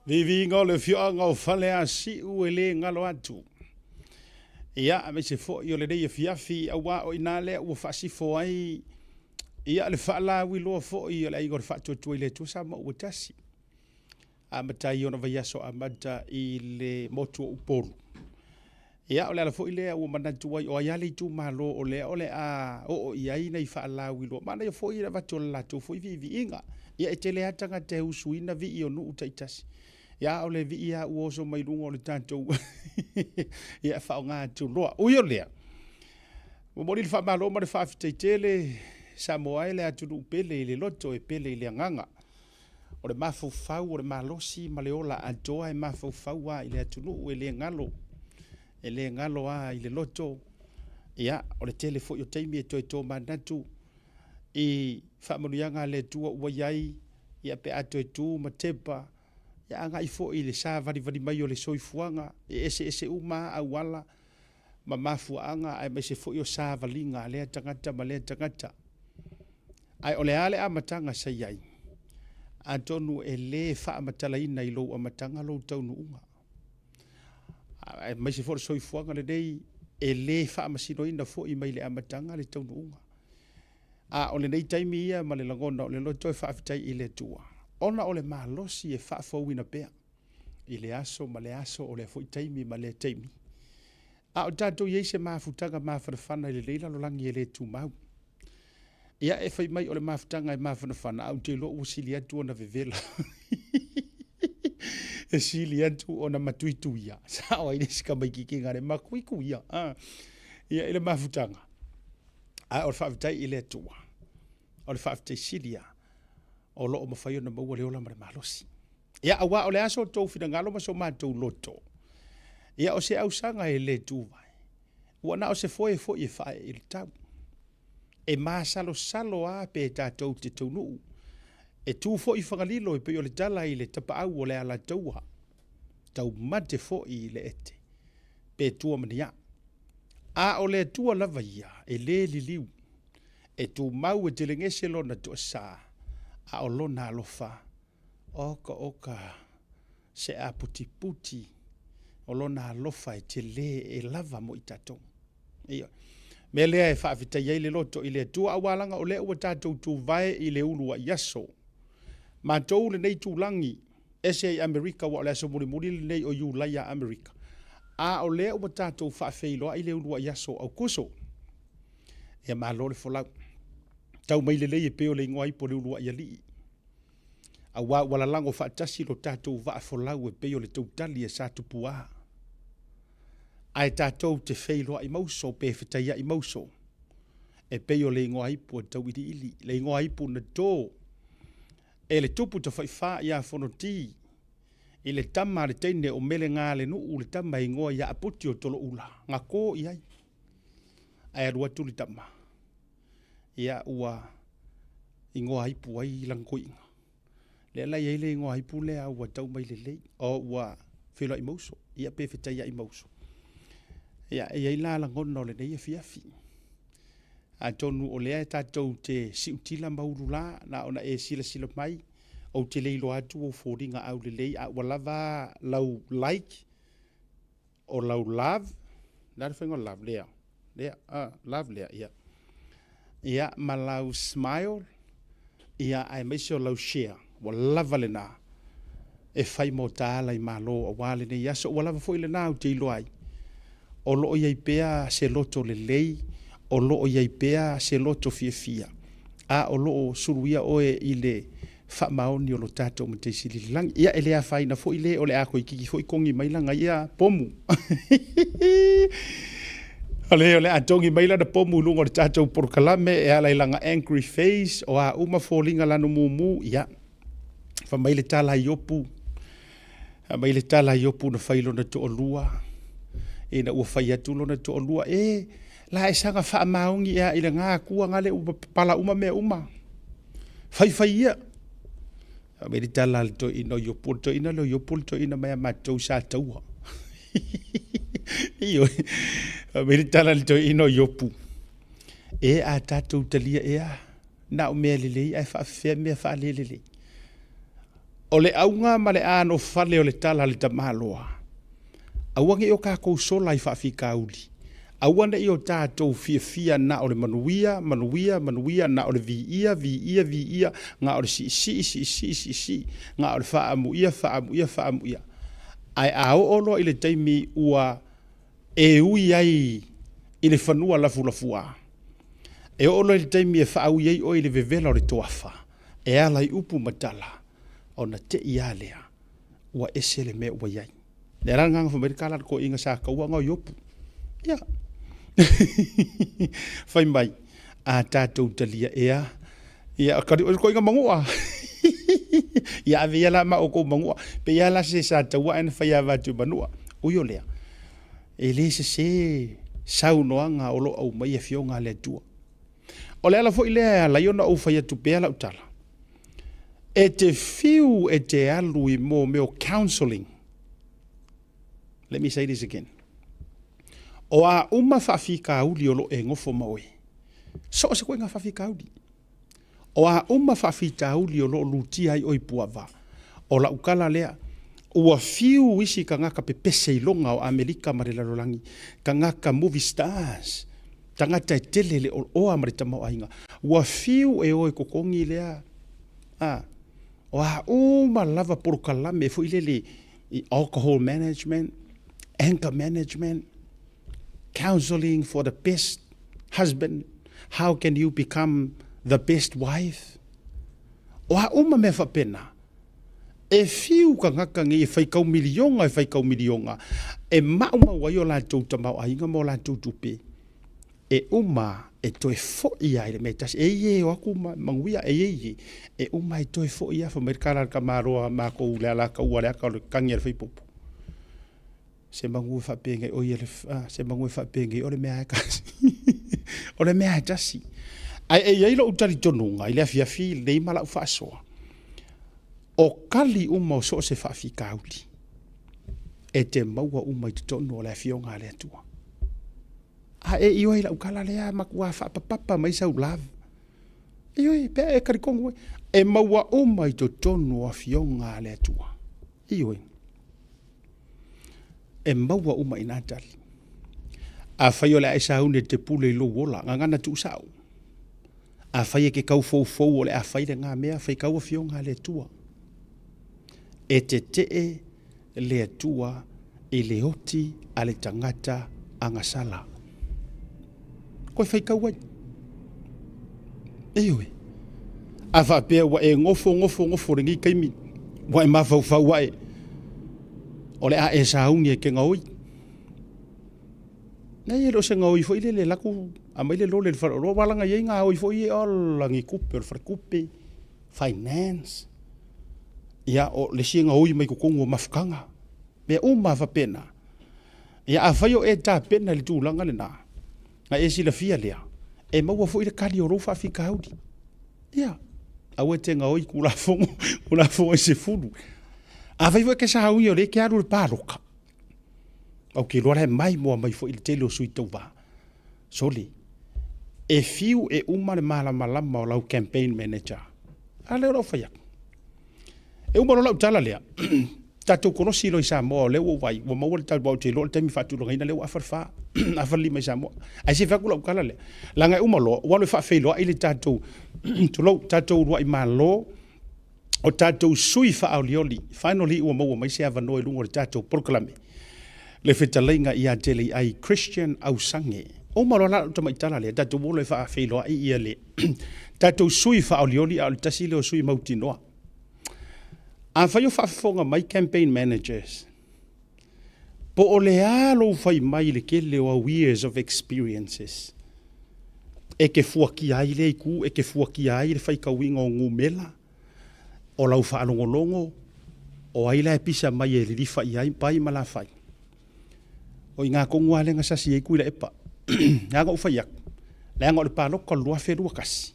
Vivi ngole fio ngau fale a si uele ngalo atu. Ia me se fo yo le dei fiafi awa o inale o fasi fo ai. Ia le fala wi lo fo i le igor fa tu le tu sa mo utasi. A mata yo no vaya so amata i le motu upolu. Ia ole ala fo ile o mana tu o ya le tu malo ole a o ia ina i fala wi lo mana yo fo i va tu la tu fo i vivi inga. Ia etele atanga te usuina vi i onu utaitasi. Ya ole vi ia uoso mai lungo o le tantou. Ia fa nga tu loa. Uyo lea. Mo mori fa malo ma le fa fitele Samoa le atu pele le loto e pele le nganga. O le mafu fau o le malosi ma le ola atoa e mafu fau a ile atu e le ngalo. E le ngalo a ile loto. Ia o le tele fo yo taimi e to manatu. I fa manuanga le tua ua yai. Ia pe ato e tu ma tepa. Ya anga ifo i le sa vali mai o le soifuanga e ese uma au wala ma mafu anga ai me se fo yo sa valinga le tangata ma le tangata ai ole ale a matanga sai ai atonu e le fa matala ina i lo a matanga lo tonu unga ai me se fo soifuanga le dei e le fa masino ina fo i mai le a matanga le tonu unga a ole nei taimi ia ma le langona ole lo toi fa fitai i le tua ona ole malosi e fa fo wina pea i le aso ma le aso ole fo taimi ma le taimi a o tato ye se mafutanga mafana le leila lo langi le tu mau ia e fai mai ole mafutanga e mafana au te lo usili atu ona vevela e sili atu ona matuitu ia sa o ine sika mai ki ngare makuiku ia ia ile mafutanga a o fa vitai ile tua o le fa vitai silia o lo o mawhaio na maua leola mare malosi. Ia awa o le aso tau fina ngalo ma so mātou loto. Ia o se au sanga e le tu vai. Ua na o se foe foe e whae e le tau. E maa salo a pe tātou te taunu. E tu foe whangalilo e pe o le tala i le tapa au o le ala tauha. Tau mate foe i le ete. Pe tua mania. A o le tua lava ia e le liliu. E tu mau e te lengese lo na tua saa. A o lona alofa oka se a puti o lona alofa e te le e lava mo i tatou ia me lea e whaafita iei le loto i le tua awalanga o le ua tatou tu vai i le ulua yaso ma tou le nei tūlangi ese i Amerika wa o le aso muri le nei o Iulaya Amerika a o le ua tatou whaafeiloa i le ulua yaso au kuso e ma lore folau tau mai lelei e peo le ingoai po le ulua ia lii. A wala lango whaatasi lo tātou waa folau e peo le tautali e sa tupua. Ai tātou te wheiloa i mauso pe whetaia i mauso. E peo le ingoai po tau iri ili. Le ingoai po na tō. E le tupu ta whaiwha ia whanoti. I le tama le teine o mele ngā le nuu le tama ingoa ia aputi o tolo ula. Ngā kō iai. Ai arua tuli tama. Ia ua ingoa haipu ai langkoinga. Le la ia le ingoa haipu le ua tau mai le lei. O ua whilo i mauso. Ia pe whetai i mauso. Ia ia la langona o le nei e fiafi. A tonu o lea tātou te siutila mauru la na ona e sila mai. O te leilo atu o fōringa au le lei. A ua lava lau like. O lau love. Nara whengo love lea. Lea. Love lea. Ia. Ia ma lau smile, ia ai meise o lau share, wa lava le nā. E whai mo tāla i malo a wale ne iaso, wa lava fo i le nā u te ilo ai. O loo iai pea se loto le lei, o loo iai pea se loto fia. A o loo suruia oe i le wha maoni o lo tātou ma te sili lang. Ia ele a whai na fo i le o le ako i kiki fo i kongi mailanga ia pomu. Ole atongi maila na pomu lungo le tātou porokalame e ala ilanga angry face o a uma fōlinga lano mumu ia. Fa maile tala iopu. Maile tala iopu na whailo na to olua. E na ua whai atulo na to olua. E la e sanga wha maungi ia ila ngā kua ngale pala uma mea uma. Whai ia. Maile tala le to ino iopu to ina lo iopu to ina mea matou sa taua. Iyo, meri tala li toi ino yopu. E a tātou talia ea, na o mea lelei, ai wha mea wha lelei. O le aunga ma le ano fale o le tala le tamaloa. Auange o kako sola I whaafika uli. Auane I o tātou fia na o le manuia na o le vi ia, ngā o le si, ngā o le whaamuia. Ai ao ono I le taimi ua e ui ai I le whanua lafulafua. E ono I le taimi e whaau iei o I le vevela o le toafa. E ala I upu matala. O na te ia lea. Ua ese le mea ua iai. Le ranganga whamerikala ko inga sa kaua ngau iopu. Ia. Whai mai. A tātou talia ea. Ia, kari ko inga mangua. Ia ave ia la ma o ko mangua. Pe ia la se sa taua ena whai awa tu manua. Uyo lea. E le se sau noanga o lo au mai e fionga le tua. O le ala fo I lea la iona au whai atu pea la utala. E te fiu e te alu I mo meo counseling. Let me say this again. O a uma whawhika auli o lo e ngofo maui. So se koe ngā whawhika auli. O a uma whawhika auli o lo luti ai oi puava. O la ukala lea. Ua fiu isi ka ngaka pepese I longa o Amerika marelarolangi. Ka ngaka movie stars. Tangata e telele o oa maritama o ainga. Ua fiu e oi kokongi lea. O a uma lava porokalame fu ilele alcohol management, anger management, counseling for the best husband. How can you become the best wife? O a uma me whapena. E fiu ka ngaka ngi e whaikau milionga. E mauma wai o lātou tamau ainga mo lātou tupe. E uma e toi fo ia ile metas e ye o aku manguia e ye e uma e toi fo ia fa merkala ka maroa ma ko le ala ka ua le ka kangia fe popo se mangu fa penge o ye se mangu fa penge o le mea ka o le mea tasi ai e ye lo utari tonunga ile afia fi le mala fa so o kali uma so se fa fi kauli e te maua uma I tonu o le fionga le tua a e ioi la ukala lea makua whapapapa mai sau lav. Ioi, pea e karikongo e maua o mai to tonu a fionga lea tua. Ioi. E maua o mai natali. A whai o le ae saune te pule I lo wola, ngangana tu sau. A whai e ke kau fou o le a whai le ngā mea, whai kau a fionga lea tua. E te lea tua I le oti a le tangata angasala. Koe whai kauai. Ewe. A whapea wa e ngofo ringi kaimi. Wa e mawhau wae. O le a e saungi e ke ngaoi. Nei e lo se ngaoi fo ile le laku. A mai le lo le wharo walanga ye ngā oi fo i o langi kupe o le whare finance. Ia o le si ngaoi mai kukongo mafukanga. Mea o mawhapena. Ia a whai o e tā pena le tūlanga le nā. Nga e sila fia lea. E maua fo ila kari o rofa Afrika haudi. Ia. Awe te nga oi kula fongo se fulu. A vai ke sa haui o le ke aru le paroka. Au ke loa mai moa mai fo ila tele o sui tau ba. Soli. E fiu e uma le malama o lau campaign manager. A leo rau faiak. E uma lau tala lea. Tatou konosi lo isa mo le o vai o mo le tal bo te lo te mi fatu lo ina le afarfa afali mai sa mo ai se fa kula kala le la ngai uma lo wa le fa fe lo ile tatou to lo tatou wa I malo o tatou sui fa aulioli finally o mo mai se ava no lungo le tatou proclame le fetalinga ia tele ai Christian au sange o mo la to mai tala le tatou mo le fa fe lo ia le tatou sui fa aulioli al tasile o sui mautinoa. A whai o whaafonga mai campaign managers. Po o le alo whai mai le kele o years of experiences. E ke fuaki ai le iku, e ke fuaki ai le whai kauinga o ngumela. O lau whaalongolongo. O ai la e pisa mai e li whai ai pai mala whai. O i ngā kongua le ngasasi e kui la epa. Ngā ngau whai ak. Le ngau le pāloka lua wherua kasi.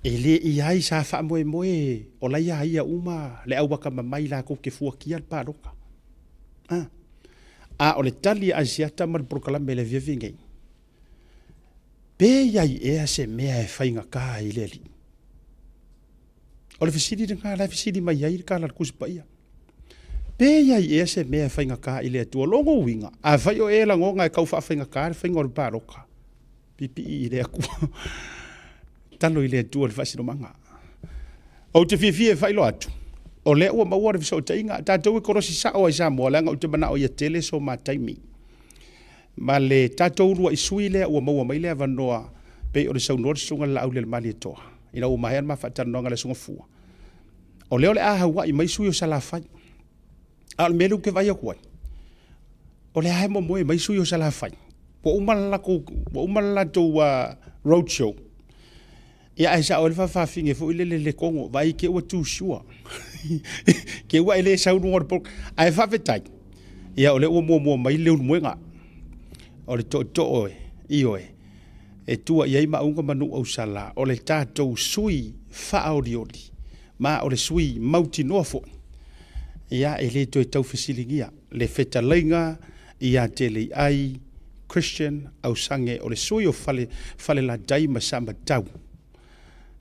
E le I ai sa wha moe o lai ai a uma le au waka mamai la ko ke fuakia le paroka. A o le tali a siata ma le prokalame le viavingei. Pe iai ea se mea e whainga ka I le li. O le fisiri ngā lai fisiri mai ai ka la kusi pa ia. Pe ia i ese mea whainga ka i le atua longo winga. A whai o e la ngonga e kau wha whainga ka, whainga o le paroka. Pipi i le akua. Talo i le atua le whasino manga. O te fie whai lo atu. O le ua maua le viso te inga. Tātou e korosi sa o ai sa mua langa o te mana o ia tele so ma taimi. Ma le tātou rua i sui lea ua maua mai lea vanoa pe o le saunori sunga la au le mali e toa. Ina ua mahean ma whatanonga le sunga fua. O leo le aha wa i mai sui o sala whai. Al melu ke vai akuai. O le hae mo moe mai sui o sala whai. Wa umala to roadshow. Ia e sa o le whawhawhinge fo ile le kongo. Vai ke ua tū shua. Ke ua ele saunu ngor pok. Ai whawhetai. Ia o le ua mua mai leo muenga. O le to oe. I oe. E tua iai maunga manu au sala. O le tātou sui whaoriori. Ma o le sui mauti noa fo. Ia e le to e tau fesilingia. Le feta lainga ia te le ai Christian au sange o le sui o fale la daima samba tau.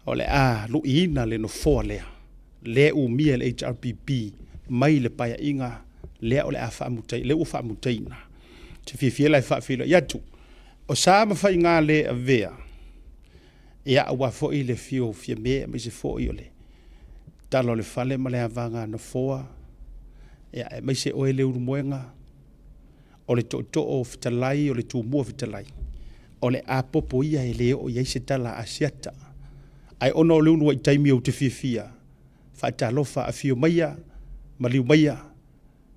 O le lu ina le no foa lea. Le u mia le HRPP mai le paya inga lea o le a whaamutai. Le u whaamutaina. Te fie lai whaafilo. Ia tu. O sa mawhai ngā le a vea. Ia awa fo i le fio fia mea mai se fo i o le. Talo le fale ma le avanga na foa. Ia mai se oe le urumoenga. O le to o fitalai, o le tu mua fitalai. O le a popo ia e leo o iai se tala asiata. Ai ono le unua i taimi au te fia. Whaita alofa a fio maia, maliu maia,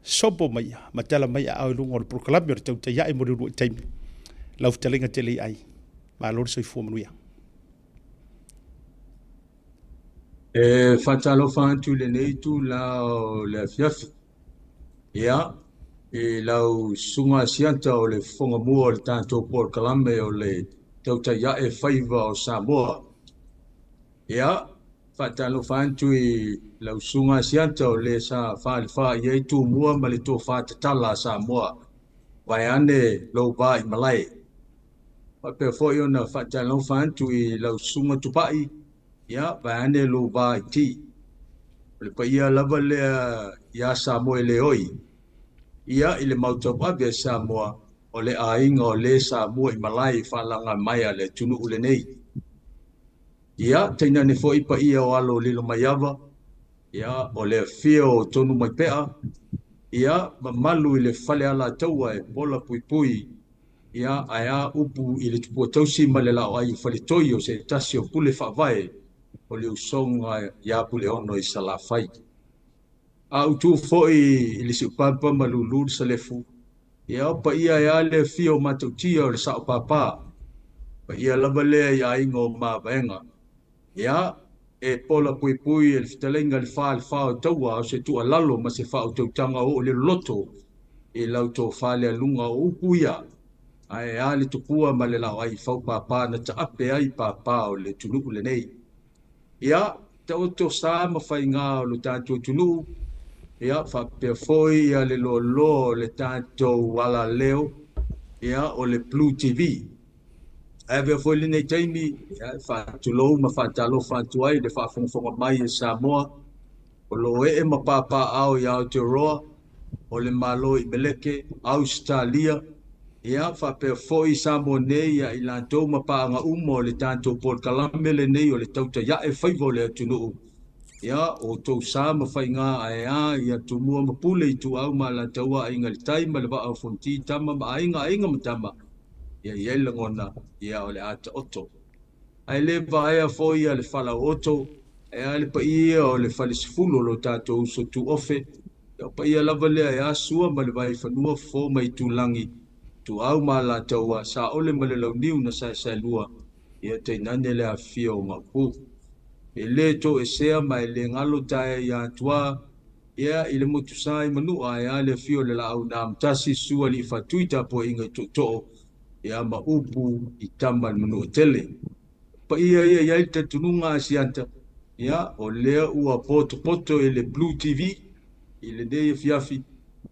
sopo maia, matala maia au lunga o le prokalami o le tauta ia e mo le unua i taimi. Lau fitalenga te lei ai. Ma lori soi fua manuia. Whaita alofa antu le neitu la le afiafi. Ia. E lau sunga sianta o le fonga mua o le tātou Port Kalame o le tauta ia e whaiva o Samoa. Ia, whaatalo whaantu i lau sunga sianta o le sa wha i ei tū mua ma le tō whaatatala Samoa. Vai ane lau wā i Malai. Whapea fōi ona whaatalo whaantu i lau sunga tupai. Ia, vai ane lau wā i ti. Le pa ia lava lea ia Samoa le oi. Ia i le mautapape a Samoa o le ainga o le Samoa i Malai whalanga mai a le tunu ule nei. Ia teina ne fo ipa ia o alo lilo mai awa. Ia o le fia o tonu mai pea. Ia mamalu i le fale ala taua e pola pui pui. Ia aia upu i le tupua tausi ma le lao ai fale toi o se tasi o pule whavae o le usonga ia pule ono i salafai. A utu foi i le siupapa ma lulu sa lefu. Ia pa ia ia le fio matautia o le sao papa. Pa ia lava lea ia ingo ma vaenga. Ia e pola pui pui e le fitalenga le wha o taua o se tua lalo ma se wha o tautanga o le loto. E lau tō whale lunga o upu ia. Ai a le tupua ma le lau ai whau papa na ta ape ai papa o le tunuku le nei. Ia te o tō sa ma whai ngā o le tātua tunuku. Ia whapea foi ia le lo le tātou wala leo. Ia o le Blue TV. Ai vea foi le nei taimi. Ia whaatulou ma whaatalo whaatuai le whaafonga mai e Samoa. O lo e ma papa au i Aotearoa. O le malo i Meleke, Australia. Ia whapea foi Samoa nei ia i lantou ma paanga o le tātou Port Kalame le nei o le tauta ia e whaivo le atunuu. Ia o tau sa ma whai ngā aea ia tumua ma pule i tu au ma la taua inga li taima le wa au fonti tama ma ainga ma tama. Ia i eila ngona ia o le ata oto. Ai le va ea fo ia le whala oto. Ea le pa ia o le whale sifulo lo tātou so tu ofe. Ia pa ia lava lea ea sua ma le vai whanua fo mai tu langi. Tu au ma la taua sa ole ma le lau niu na sa lua. Ia te nane le a fia o mapu. E le to e sea mai le ngalo tae ia tua. Ia i le motu sai manua ea le fio le lau na amtasi sua li fatuita po inga to. Ia ma upu i tamba manua tele. Pa ia i te tununga asianta. Ia o lea ua poto e le Blue TV. I le nei fiafi.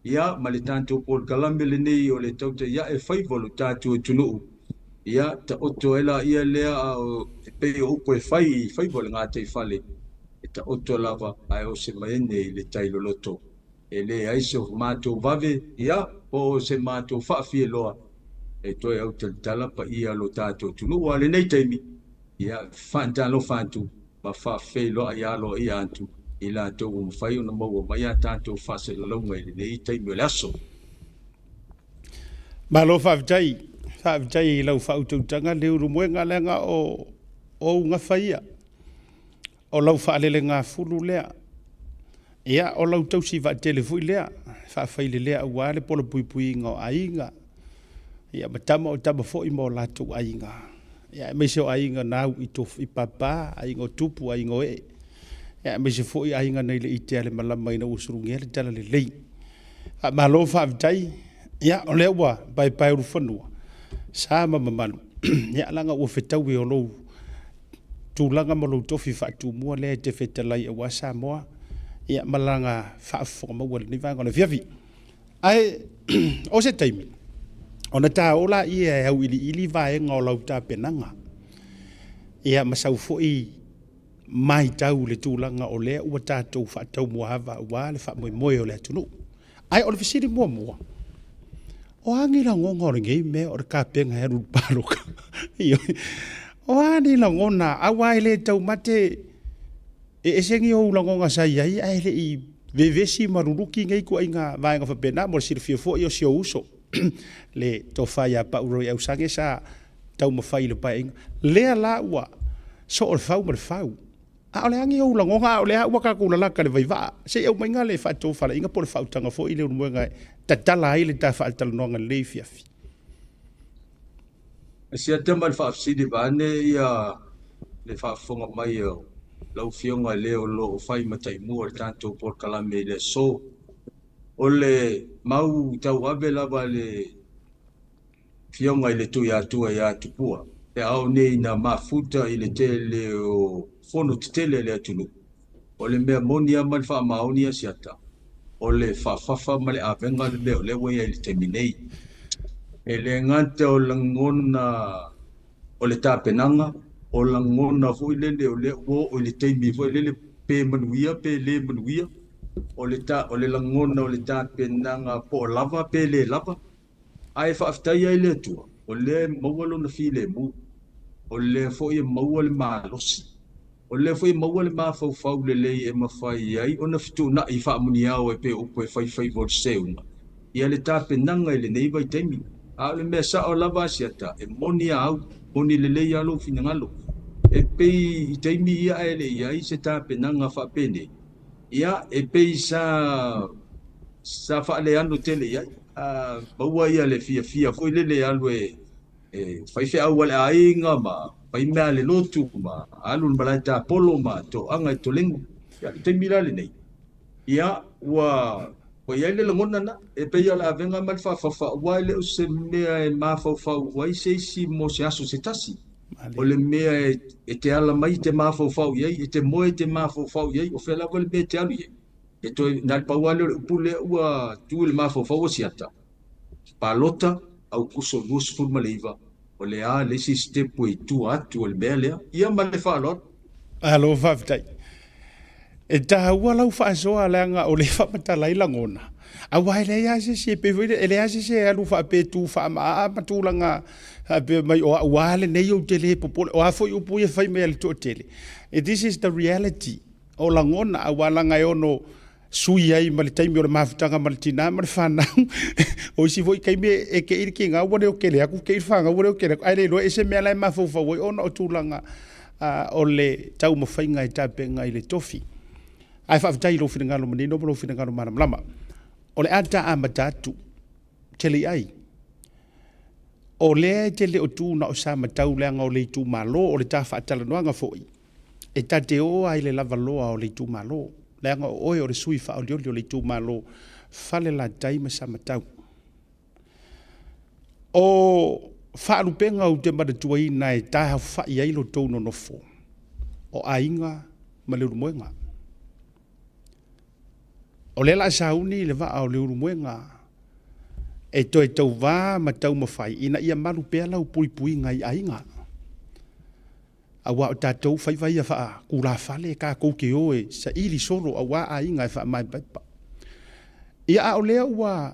Ia ma le tanto Port Kalame le nei o le tauta ia e whaivolo tātu e tunuu. Ia ta oto ela ia lea o te peo upo e whaivolo ngā te whale. ta oto lava ai o se maene le tailo loto e le ai se mato vave ia o se mato fa'afie loa e toi au tala pa ia lo tato tunu wa le nei taimi ia fa'antalo fa'antu ma fa'afe loa ia lo ia antu i la tau mawhai o na maua mai a tātou whase lalonga i nei taimi o le aso. Ma lo whaavitai lau whautautanga leo rumuenga lenga o unga whaia. O lau whaalele ngā fulu lea. Ia o lau tausi wa telefui lea. Whaafeile lea uale pola pui pui ngā ainga. Ia matama o tama fo i mo lātou ainga. Ia meise o ainga nau i tofu i papa, ainga o tupu, ainga o e. Ia meise fo i ainga nei le ite ale malama ina usurungi ele tala le lei. Ma lo whaavitai. Ia o lea ua pai uru whanua. Sama mamanu. Ia langa ua whetau e o lou. Tūlanga ma lou tofi whaatu mua lea te whetalai a wa Samoa. Ia malanga whaafonga maua ni vanga na fiafi. Ai, o se taimi. O na tā ola ia e au ili vaenga o lau tā penanga. Ia masau foi mai tau le tūlanga o lea ua tātou whaatau mua hava ua le wha moe o lea tunu. Ai, o le fisiri mua. O angi la ngonga o ngei me o ka penga heru paruka. O ani la ngona awa ele tau mate e sengi o la ngonga sai ai ele i vevesi maruruki ngei ku ainga vaenga fa pena mo sir fio yo sio uso. Le to faya pa uro ya usange sa tau ma fai le pa inga. Le la wa so o fau ma fau. A ole angi o la ngonga ole wa ka ku la ka le vai va. Se eu mainga le fa to fa inga por fau tanga fo ile mo ngai. Tatala ile ta fa tal no nga le fiafi. Sia tema fa sidi bane ia le fa fonga mai o lau fionga le o lo fai matai mo tanto por kalame le so ole mau tau ave lava le fionga ile tu ya tupua e au nei na mafuta ile tele o fono tele le tulu ole me monia mal fa maonia siata ole fa male avenga le we ile terminate ele ngante o langona o le tapenanga o langona foi le o le teimi foi le pe manuia pe le manuia o le langona o le tapenanga po lava pe le lava ai fa aftai ele tu o le mawalo na file mu o le foi mawal malosi o le foi mawal ma fau le e mafai ai ona fitu na I fa munia o pe o pe fai vol seunga ia le tapenanga ele nei vai teimi a le me sa o lava siata e monia au moni le ya lo finangalo e pe teimi ia ele ia I se ta penanga fa pene ia e pe sa fa le ando tele ia a baua ia le fia foi le alo e fai fe au le ainga ma fai me le lotu ma alu balata polo ma to anga to lengu ia teimi la le nei ia wa o ia le ngona na e pe ia la venga mal fa wa le se mea e ma fa wa se si mo se aso se tasi o le mea e te ala mai te ma fa ia e te mo e te ma fa ia o fe la vol be te alu ia e to na pa wa le pule wa tu le ma fa o siata palota au kuso lus ful maliva o le a le si step e tu atu o le bele ia ma le fa lot alo vavtai. E ta ua lau whaasoa leanga o le whamatalai langona. A wai le ase se pe ele ase se alu wha pe tu wha maa matulanga pe mai o wale nei o tele popole o afo i upu e whai mea le to tele. This is the reality. O langona a walanga e ono sui ai ma le taimi o le mawhitanga ma le tina ma le whanau. O si voi kaime e ke iri ki ngā wane o kele aku ke iri whanga wane o kele aku. Ai le loa e se mea lai mawhauwhau e ona o tūlanga o le tau mawhainga e tapenga I le tofi. Ai whaafitai lo whina ngalo manino, lo whina ngalo maramlama. O le ata a matatu, tele ai. O le tele o tūna o sa matau leanga o le tū malo, o le tā whaatala noanga foi. E ta te o ai le lava loa o le tū malo. Leanga o oe o le sui wha o le tū malo, whale la taima sa matau. O whaarupenga o te maratua ina e tā hau whai ailo tōno nofo. O ainga ma le urumoenga. O le la sauni le va o le urumoenga e to e tau va ma tau mawhai ina ia malu pea lau pui ngai ainga. awa o tātou whaiwai a wha kura whale ka kouke oe sa ili soro awa a inga e wha mai paipa. Ia a o lea ua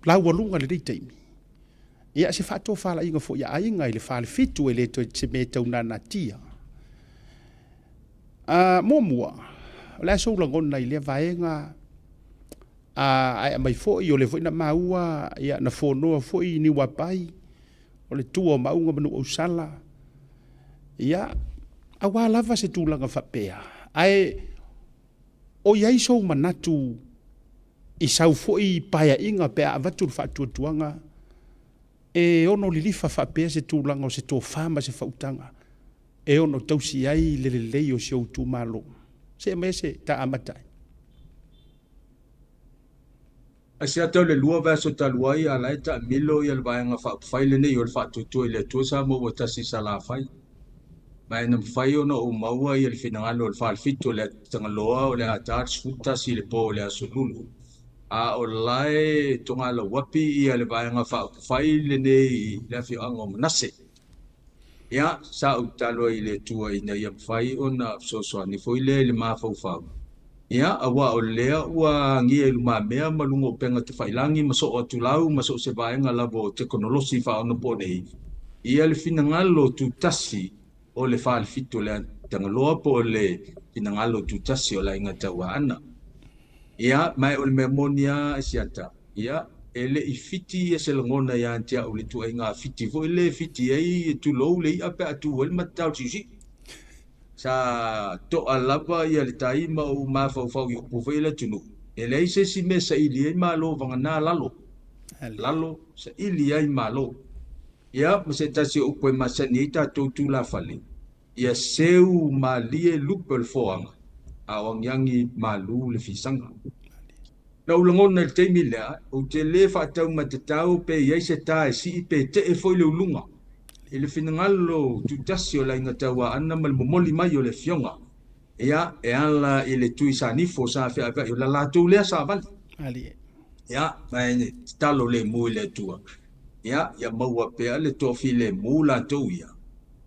lau walunga le reiteimi. Ia se wha tō whala inga fo ia a inga i le whale fitu e le to se me tau nana tia. Mua, lea soula ngona i lea vaenga ai mai fo i o le fo ina maua ia na fonoa fo i ni wapai o le tua maunga manu o sala ia awa lava se tūlanga whapea ai o iai sou manatu i sau fo i paia inga pea avatul whatuatuanga e ono li lifa whapea se tūlanga o se tō whama se whautanga e ono tausi ai lelelei o se o tū malo se mese ta amatai. Asia tau le lua vaso taluai a lai ta milo i al vaenga whaile nei o le whatutua i le tuasa mo o tasi sa la whai. Mai na whai ona o maua i al finangalo o le whalfito le tangaloa o le atar sutasi le po o le asululu. A o lai tonga la wapi i al vaenga whaile nei le whianga o manase. Ia sa u talo i le tua i nei am whai ona sosoa ni foile le mawhau. Ia awa o lea ua ngia iluma mea malungo penga te whailangi maso o tulau maso se vaenga labo teknolosi wha ono po nei. Ia le finangalo tu tasi o le whaal fito le tangaloa po le finangalo tu tasi o la inga taua ana. Ia mai o le memonia siata. Ia ele i fiti e se langona ia antia o le tua inga fiti vo ele fiti ei tu lou le ia pe atu o le matau tisi. Sa to alava ia le taima o mafau i upu whaila tunu. E lei se si me sa ili ai malo vangana lalo. Lalo sa ili ai malo. Ia ma se tasi upu e masani i tātou tū la whale. Ia seu ma lie lupe le foanga. A wangiangi ma lu le fisanga. Na ulangona le teimi lea, o te le whaatau ma te tau pe iai se tae si i pe te e foi le ulunga. I le finangalo tu tasi o la inga taua ana mal momoli mai o le fionga. Ia e ala i le tui sa nifo sa fea fea o la lātou lea sa vali. Ia mai talo le mui le tua. Ia maua pea le tofi le mu lātou ia.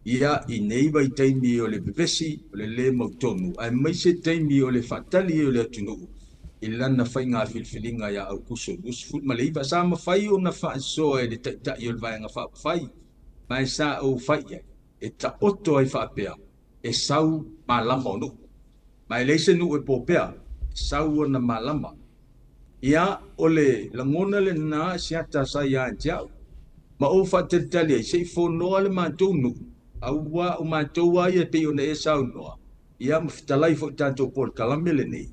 Ia i neiva i teimi o le bevesi o le mautonu. Ai mai se teimi o le fatali o le atunu. I lana whai ngā filfilinga ia au kuso. Usfut ma leiva sa ma whai o na wha soa e le tai o le vai ngā whai. Mai sa o whai e ta oto ai whaapea, e sau malama o nu. Mai leise nu e pōpea, sau o na malama. Ia o le langona le nā siata sa ia antiau. Ma o whateritali ai, sei whonoa le mātou nu. Au wā o mātou ai e pei o na e sau noa. Ia mawhitalai fo tātou pōr kalamele nei.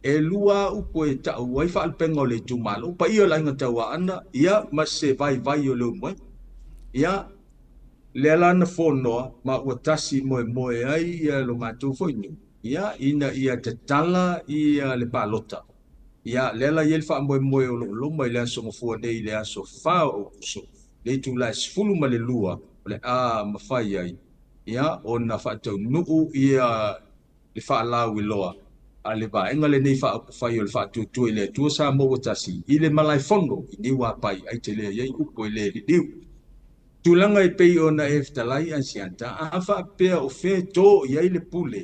E lua upo e ta au ai whaalpenga o le tūmalo. Pa ia la inga taua ana, ia ma se vai o le umoi. Ia le alana whonoa ma ua tasi moe ai ia lo mātou whoinu. Ia ina ia te tala ia le pālota. Ia lela i elfa moe o loma i le aso ngofua nei le aso whao o kuso. Le tu la sifulu ma le lua o le mawhai ai. Ia o na whaatau nuu ia le whaalau i loa. A le vaenga le nei whai o le whaatutua i le tua sa mo o tasi. I le malai whono i niwa pai ai te lea iei upo i le ridiu. Tulanga i pei o na eftalai ansianta, a whaapea o whē tō i ai le pule,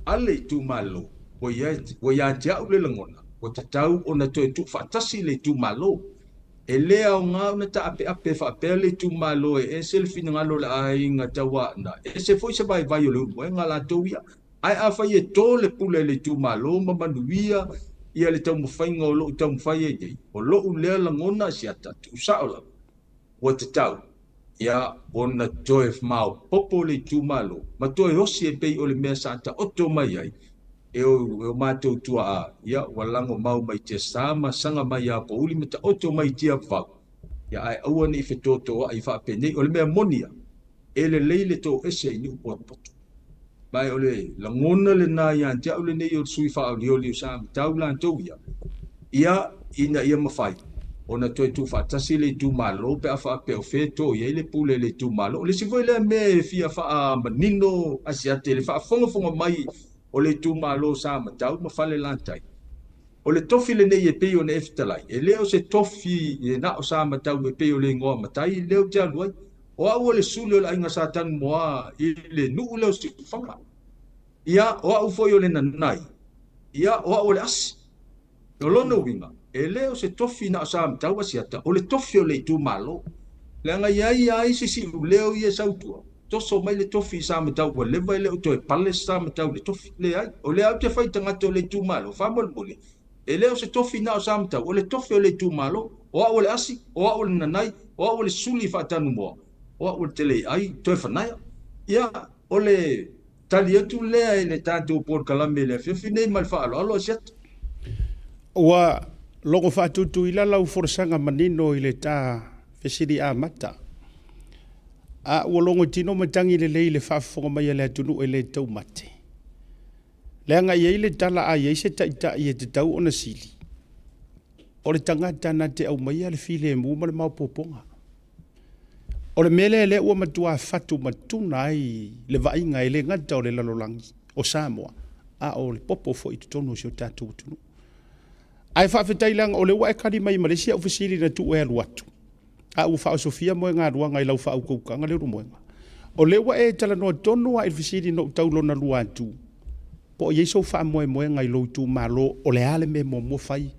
ale i tū malo, o ia te au le langona, o te tau o na toi tu whaatasi le tū malo, e lea o ngā una ta ape whaapea le tū malo e se le fina ngalo le ai ngā taua na, e se foi se vai o le umo, e ngā la tau ia, ai a whai e tō le pule le tū malo, mamanuia, ia le tau mwhainga o loo tau mwhai e jei, o loo lea langona si ata, tu saola, o te tau. Ia ona toe mau popo le tūmalo, ma toe hosi e pei o le mea sata oto mai ai, e o mātou tua a, ia walango mau mai te sāma sanga mai a po uli mata oto mai tia whau. Ia ai aua ni whetoto ai whape nei, o le mea monia, e le leile tō ese i ni upo poto. Mai o le langona le nā ia antia o le nei o sui whao li o li o sāma tau lan tau ia. Ia ina ia mawhai. Ona toi tu whaatasi le tu malo pe a whaape o wheto i le pule le tu malo. Le si voi le me fia wha manino asiate le wha whonga mai o le tu malo sa matau ma whale lantai. O le tofi le nei e pei o ne eftalai. E leo se tofi e na o sa matau me pei o le ngoa matai leo te aluai. o au le sule o le ainga sa tanu moa i le nuu leo si whanga. Ia o au foi o le nanai. Ia o au le asi. O lona winga. E leo se tofi na sa mtau asiata. O le tofi o le tu malo. Le anga ia si si leo ia sautua. Toso mai le tofi sa mtau wa leva ile o toe pale sa mtau le tofi. Le ai. O le au te fai tangata o le tu malo. Whamol mole. E leo se tofi na sa mtau. O le tofi o le tu malo. O au le asi. O au le nanai. O au le suli whatanu moa. O au le tele ai. Toe whanaya. Ia o le tali atu lea e le tātou Port Kalambe le whiwhi nei mai whaalo alo asiat. Ua longo whatutu ila lau forsanga manino i le tā whesiri a mata. A ua longo tino matangi le lei le whaafonga mai le atunu e le tau mate. Leanga i le tala a iei se taita i e te tau ona sili. O le tangata na te au mai le file e muma le mau poponga. O le mele le ua matua fatu matuna ai le vainga e le ngata o le lalolangi o Samoa. A o le popo fo i tutonu si o tātou tunu. Ai whaafetai lang o le ua e kari mai Malaysia o fasiri na tu e alu atu. A ua wha o Sofia moe ngā ruanga i lau wha au koukanga le rumoenga. O le ua e tala noa tonu a il fasiri no taulo na lua atu. Po o yeso wha moe moe ngai lau tu malo o le ale me mo mo fai.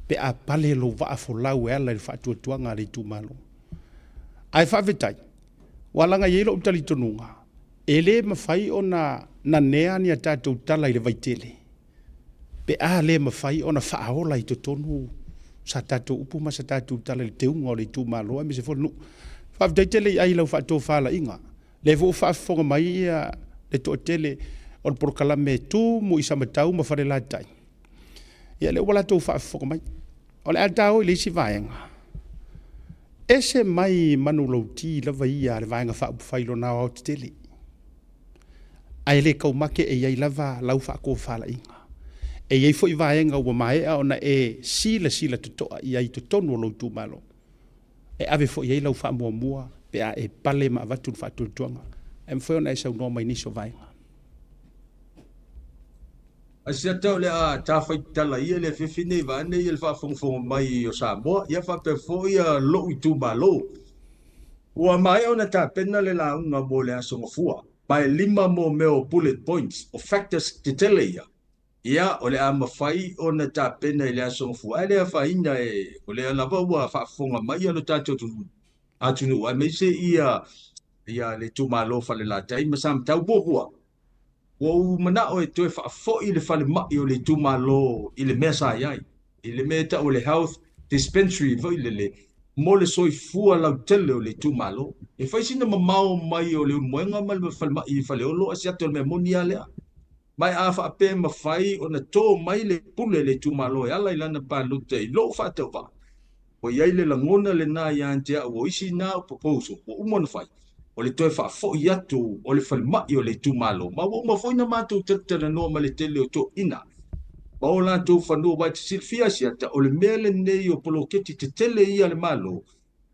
Pe a pale lo wa a folau e ala i wha tuanga le tu malo. Ai whaafetai, walanga yelo utali tonunga, e le mawhai o na nea ni a tātou tala i le vaitele. Pe a le mawhai o na whaaola i to tonu sa tātou upuma sa tātou tala i te unga o le tū māloa, me se whonu. Whaafetai tele i ai lau whaatō whaala inga. Le vo whaafonga mai ia le to tele o le Porokalame tū mo i samatau ma whare lātai. Ia le wala tō whaafonga mai. O le atao i le isi vaenga. Ese mai manu lauti lava ia le vaenga wha upuwhailo na o te tele. Ai le kau make e iai lava lau wha ko whala inga. E iai fo i vaenga ua maea ona e sila tutoa i ai tonu o lautu malo. E ave fo iai lau wha mua pe a e pale ma avatu wha tutuanga. E mwhoi ona e sau noa mai niso vaenga. Asia tau le a tawhai tala ia le whiwhine wa ane ia le whaafonga mai o Samoa. Ia whapefo ia lo i tu malo. Ua mai ona ta pena le launga mo le asonga fua. Mai 5 mo meo bullet points o factors te tele ia. Ia o le a mawhai ona ta pena i le asonga fua. Ai le a whaina e o le alava ua whaafonga mai alo tātou atunu. Ai me se ia le tu malo whale la tai masam tau bohua. O mana o e toe whaafo i le whale mai o le tu malo i le mea sa iai. I le mea ta o le health dispensary vai le mo le soi fua lau tele o le tu malo. E whaisina mamao mai o le moenga mai le whale mai i whale olo asiato le mea moni a lea. Mai a whaape ma whai o na tō mai le pule le tu malo e ala i lana pa lute i lo whaatau wha. O iai le langona le nā i antea o isi nā o proposal o umona whai. O le toe whaafo i atu o le whalimai o le tu malo. Ma o mawhoina mātou tatara noa ma le tele o tō ina. Ma o lātou whanua wai te silfia siata o le mea le nei o poloketi te tele ia le malo.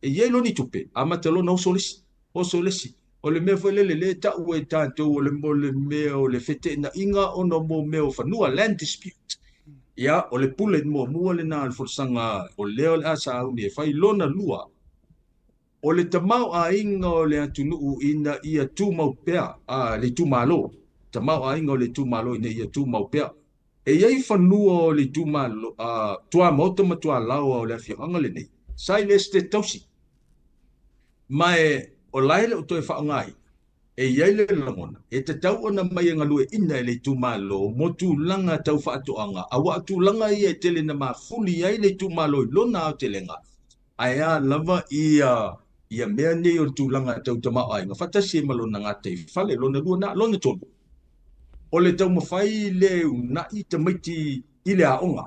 E iei lo ni tupe, a matalona o solesi. O solesi. O le mea whailele le tau e tātou o le mo le mea o le fete na inga o no mo mea o whanua land dispute. Ia o le pule mo mua le nā le forsanga o leo le asa au ni e whai lona lua. O le tamau a inga o le atunuu ina ia tu maupea, le tu malo. Tamau a inga o le tu malo ina ia tu maupea. E iei whanua o le tu malo, tua mauta ma tua lau o le awhianga le nei. Sai le ste tausi. Mai o laile o toe whaangai. E iei le langona. E te tau ona mai ngalue ina e le tu malo, mo tu langa tau whaatoanga. Awa tu langa ia e tele na mafuli iei le tu malo i lona au te lenga. Aia lava ia mea nei o tūlanga tau tamau ai. Nga whatasi e malo na ngā te whale, lona lua na, lona tonu. O le tau mawhai le na i te maiti i le aonga.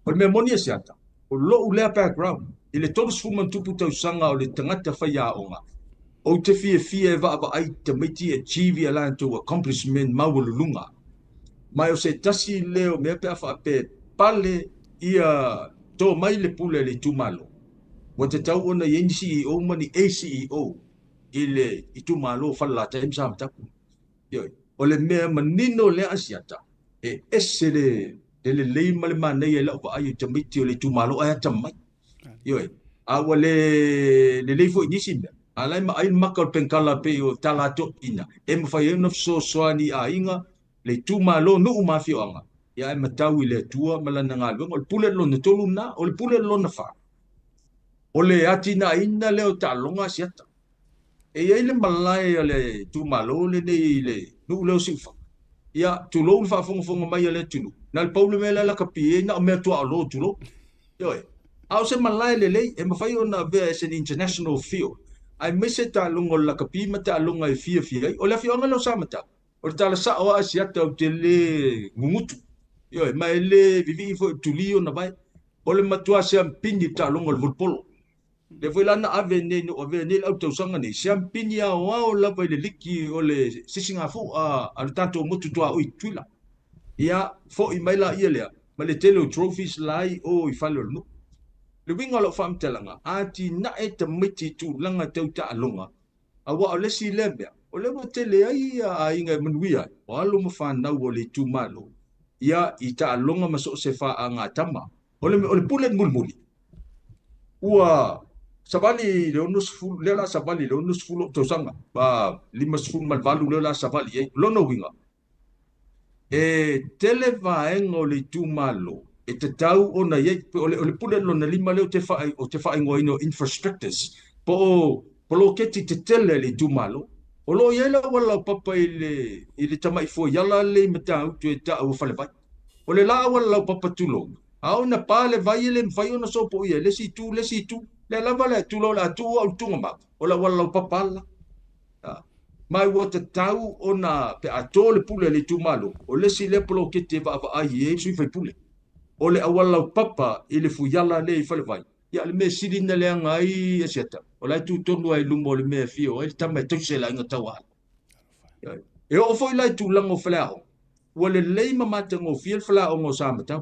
O le mea moni asiata. O lo u lea background. I le tonu sfuman tupu tau sanga o le tangata whai aonga. O te fie e wa ai te maiti e chivi a lan to accomplishment mawalulunga. Mai o se tasi leo mea pea whaape pale ia tō mai le pule le tūmalo. Wa te tau ona i CEO mani ACEO i tu malo whala ta im sam tapu. O le mea manino le asiata e ese le lei male manei e lau pa ai te miti o le tu malo ai tamai. Awa le lei fo inisi mea. alai ma ai maka o penkala pe o talato ina e ma fai no so soani a inga le tu malo no u mafi anga ya e matau i le tua malana ngalu o le pule lo na tolu na o le pule lo na fa o le atina ina le o talonga siata e ia le malai o le tu malo le nei le no le o sifa ia tu lo fa fonga mai le tulu na le paule me la kapie na me tu alo tu lo yo au se malai le e ma fai ona ve as an international field ai me se ta lungo la kapi mata lunga e fia o le fionga lo sa mata o tala sa o asiata o te le ngungutu yo mai le vivi fo tulio na vai o le matua se ampini ta lungo le volpolo le foi lana ave ne no ave ne au tau sanga ne se ampini a o la vai le liki o le sisinga fu a tanto motu tua o tuila ia fo i mai la ia le ma le tele trophies lai o i falo no le winga lo fam telanga ati na e te miti tu langa tau ta alonga a wa le si lebe o le mo tele ai a inga manuia o alo mo fa na o le tu malo ia i ta alonga maso se fa anga tama o le pulet mulmuli ua sabali le onus fu le la sabali le onus fu to sanga ba lima fu mal valu le la sabali e lo no winga e tele va engo le tu malo e te tau o na ye o le pule lo na lima le o te fai ngoino infrastructures po lo ke te tele le tu malo o lo ye la wala papa i le tamai fo yala le mata tu e ta o fale vai o le la wala papa tu lo au na pa le vai le fai ona so po ye le si tu le la vale tu lo la tu o tu ma o la wala papa la mai wa te tau o na pe ato le pule le tu malo o le si le polo ke te va ai e sui fai pule o le awala papa i le fuyala le i fale vai ia le me siri na le ngai e seta o la tu tonu ai lumo le me fio e tama tu se la nga tawa e o foi la tu lango flao o le lei mama te ngo fiel flao ngo samata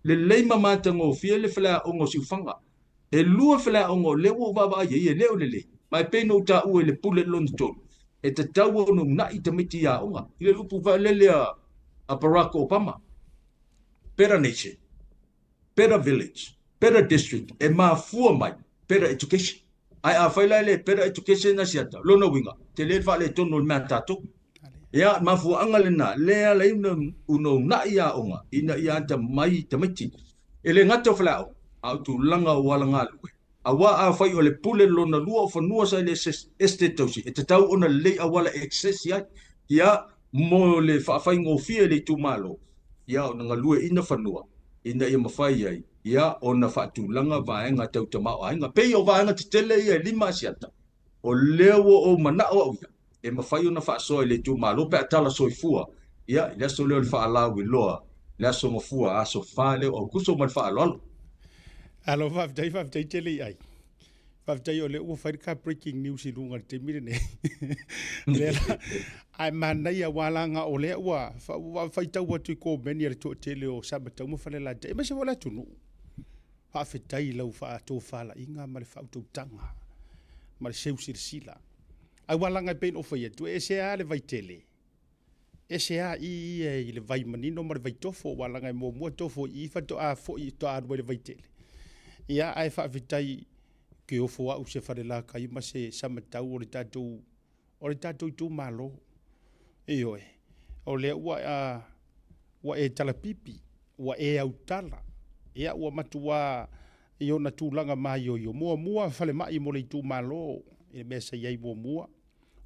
le lei mama te ngo fiel flao ngo sifanga e lua flao ngo le o va va ye le o le mai pe no ta u le pule lon ton e te tau no na i te miti a onga i le lupu va le a Barack Obama Better nation, better village, better district, e mafua mai, better education. Ai a faila le better education na siata, lona winga, te le fa le tono le mea tato. Ia mafua anga le na, lea le uno na ia onga, ina ia anta mai te miti. E le ngata flao, au tu langa o wala ngā lue. A wa a fai o le pule lona lua o fanua sa le este tausi, e te tau ona le a wala excess ia mo le whaafai ngofia le tu malo. Ia o nga lue ina fanua ina ia mafai ai ia ona faatulanga vaenga tau te mao ainga pe o vaenga te tele ia lima siata o leo o mana o ia e mafai ona faasoa le tu malo pe atala soifua ia le so leo le faala wi loa le so ngofua aso fale o kuso mal faalo alo fa dai tele ai fa dai o le o fa ka breaking news i lunga te mire ne le ai mana ia walanga o le wa fa tau wa tu ko meni le to tele o sa tau mo fale la te ma se wala tunu fa fe dai lo fa to fala inga ma le fa to tanga ma le seu sila ai walanga pe o fa ye tu e se a le vai tele e se a i le vai manino ma le vai tofo walanga mo tofo i fa to a fo i to a le vai tele ia ai fa vitai ke o fo au se fale la kai ma se sama tau o le tatou tu malo e oe o le wa e tala pipi wa e au tala ia ua matua i ona tūlanga mai o mua fale mai mo le tu malo e me sa iai mua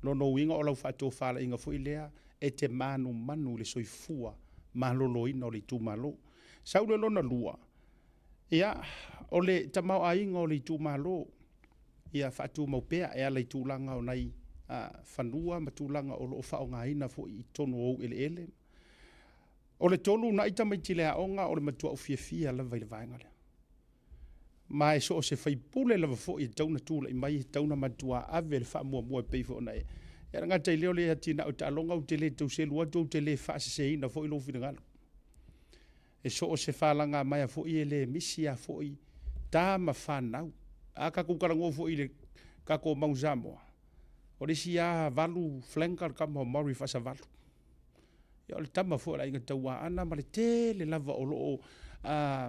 no winga o lau fato fala inga fo ilea e te manu le soifua malo ina o le tu malo saule lona lua ia o le tamau ainga o le tu malo ia fatu mau pea e ala i tūlanga o nei fanua ma tūlanga o lo fa nga ina fo i tonu o ele o le tonu na ita mai tile aonga o le matua o fia la vai le vaenga le mai so se fai pule la fo i tauna tula i mai tauna matua ave le fa mua pe fo na e nga te leo le atina o talonga o tele tu se lua tu tele fa se ina fo i lo fina ngalo e so se fa langa mai fo i ele misia fo i ta ma fa nau aka ku karango fo i le kako mauzamo o le sia valu flankar kama mori fa sa valu ya le tama fo la inga tawa ana ma le tele lava o lo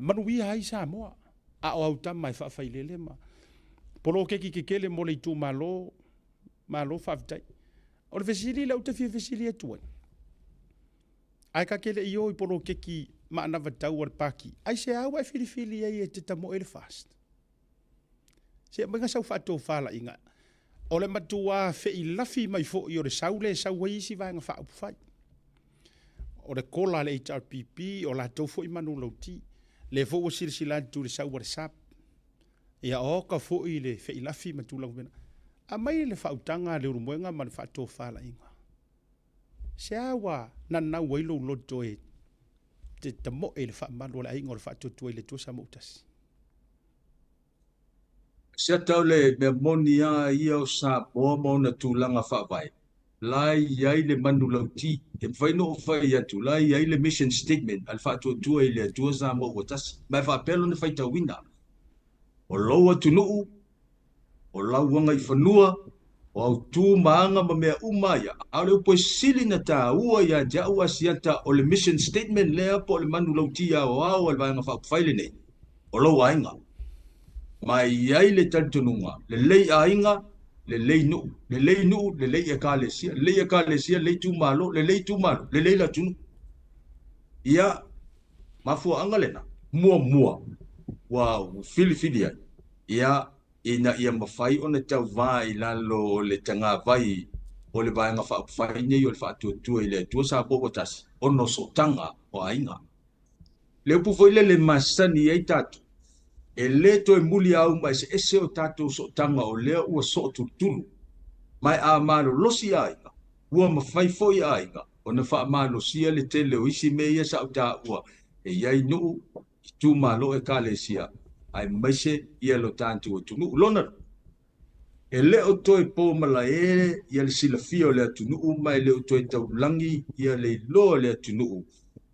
manuia ai sa mo a o tama fa fa ilele ma polo ke kele mo le tu malo malo whaafitai. O le fesili lau te fia fesili atua. Ai ka kele i o i poro keki maana vatau al paki. Ai se awa e filifili ai e te tamo ele fast. Se mga sau whaatou whala inga. O le matua fe i lafi mai fo i o le saule sau waisi vanga wha upufai. O le kola le HRPP o la tau fo i manu lauti. Le fo o sila tu le sau WhatsApp. Ia o ka fo i le fe i lafi matulang vena. A mai le whautanga le urumoenga man whaatou whala inga. Se awa nana wailo loto e te tamo e le whaamalo le ainga o le whaatotua i le tua sa mautasi. Sia tau le mea moni a ia o sa boa na tūlanga whaavai. Lai iai le manu lauti, e whaino o whai atu, lai iai le mission statement, al whaatotua i le atua sa mo o tasi. Mai whaapelo ne whaita wina. O loa tunuu, o lauanga i whanua, o au tū maanga ma mea umaya. Au leo poe sili na tā ua ia jau asiata o le mission statement lea po le manu lauti a o au al vanga whaapwhaile nei. O loa ainga. Mai iai le talitonunga, le lei ainga, le lei nu, le lei nu, le lei e kālesia, le lei tū malo, le lei la tunu. Ia, mafua anga lena, mua, wow, fili ai. Ia, ina ia mawhai o na tau vai lalo le tanga vai o le vai nga whaapwhai nei o le whaatuatua i le tua sa boko tasi, o no so tanga o ainga. Le upu foile le masani ei tatu. E le to e muli au mai se ese o tātou so tanga o lea ua so tutulu. Mai a malo losi aiga, ua mawhai foi aiga, o na wha malo sia le tele o isi meia sa o tā ua, e iai nuu, i tū malo e kāle sia, ai maise ia lo tātou o tunu ulona. E le o toi pō mala ia le sila fia o le atunu mai le o toi taulangi ia le loa le atunu.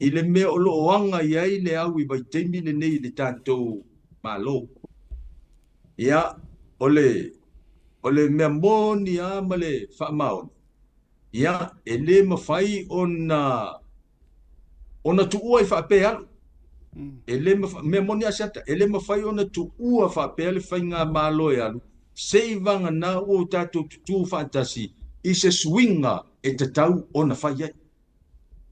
I le mea o lo oanga iai le au i vai teimine nei le tātou malo. Ia, ole mea moni a male whaamaon. Ia, e le mawhai ona tuua i whaape alu. E le mea moni a seta, e le mawhai ona tuua whaape alu whai ngā malo e alu. Seivanga na o tātou tutu whaatasi, i se swinga e te tau ona whai ai.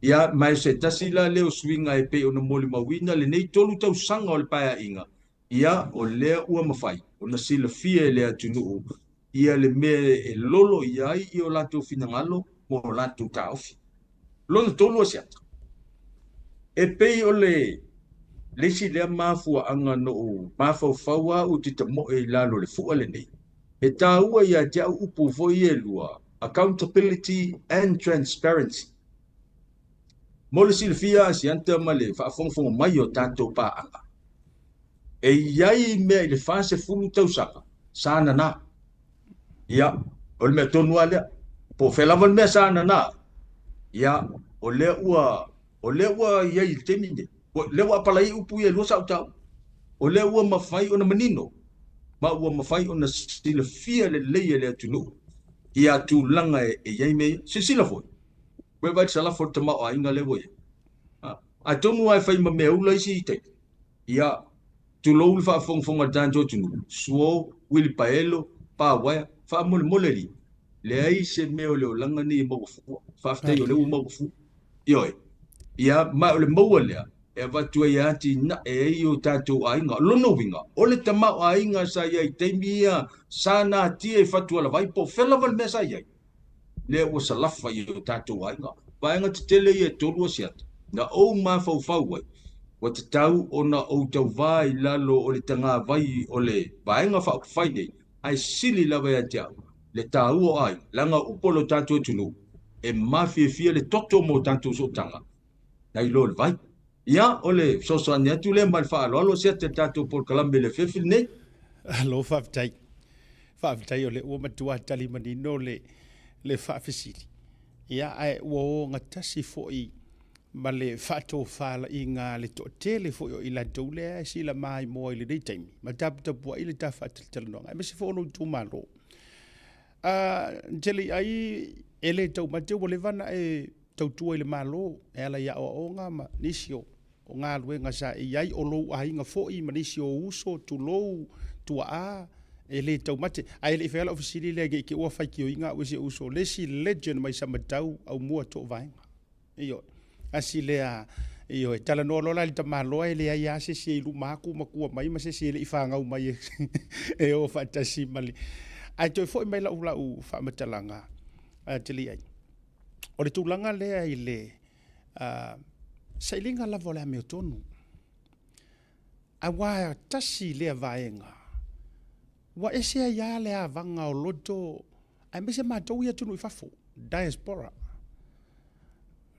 Ia, mai se tasi la leo swinga e pe ona moli mawina, le nei tolu tau sanga o le paia inga. Ia o lea ua mawhai, o na sila fia e lea tunuu, ia le mea e lolo iai i o lato finangalo, mo o lato taofi. Lona tolu a siata. E pei o le si lea mafua anga no o mafau faua o tita mo e lalo le fua le nei. E tā ua ia te au upo voi e lua, accountability and transparency. Mo le sila fia a sianta ma le whaafonga mai o tātou pā anga. E iai mea i le whase fulu tausanga, sāna nā. Ia, o le mea tonua lea, po whelawan mea sāna nā. Ia, o lea ua iai il temine. O lea ua palai upu ia lua sau tau. O lea ua mawhai o na manino. Ma ua mawhai o na sila fia le leia lea tunu. Ia tu langa e iai mea, sila foi. Ue vai salafo te mao a inga le woe. A tonua e whai ma mea ula isi i te. Ia, tu lo ul fa fonga danjo tunu suo wil paelo pa wa fa moleri le ai se meo le langa ni mo fa fte yo le mo fu yo ia ma le mo le e va tu ia ti na e yo tatu ainga lo no vinga o le tama ainga sa ia te mia sana ti e fa tu la vai po fela val mesa ia le o sa lafa yo tatu ainga va nga te tele e tolu siat na o ma fa fa wa o te tau ona o tau vai lalo o le tanga vai o le vaenga whaakawhai nei, ai sili lawa ia te au. Le tau o ai, langa upolo tātou tunu, e mawhia le toto mo tātou so tanga. Nei lo le vai. Ia, o le sosani atu le mai whaaloalo sia te tātou por kalambe le whewhil nei. Lo whaafitai. Whaafitai o le ua matua tali manino le whaafisiri. Ia, ai ua o ngatasi fo'i ma le whaato whaala i ngā le to tele fo i la doule e si la mai mo i le rei taimi. Ma tapua i le ta whaatil nonga. E mesi fo ono tu malo. Jeli ai e le tau mateu o le vana e tau tua i le malo. E ala ia o ngā ma nisio o ngā luenga sa i ai o lou a inga fo i ma nisio uso tu lou tua a ele tau mate ai le fela ofisili le ke o fa ki o inga o se uso le si legend mai sa matau au mua to vai iyo asile a iyo tala no lola le tamalo ele ya se se lu maku maku mai ma se se le ifanga u mai e o fatasi mali ai to foi mai la u fa matalanga a tili ai o le tulanga le ai le sailinga la vola me tonu a wa tasi le vaenga wa ese ya le avanga o loto ai me se matou ia tunu ifafo diaspora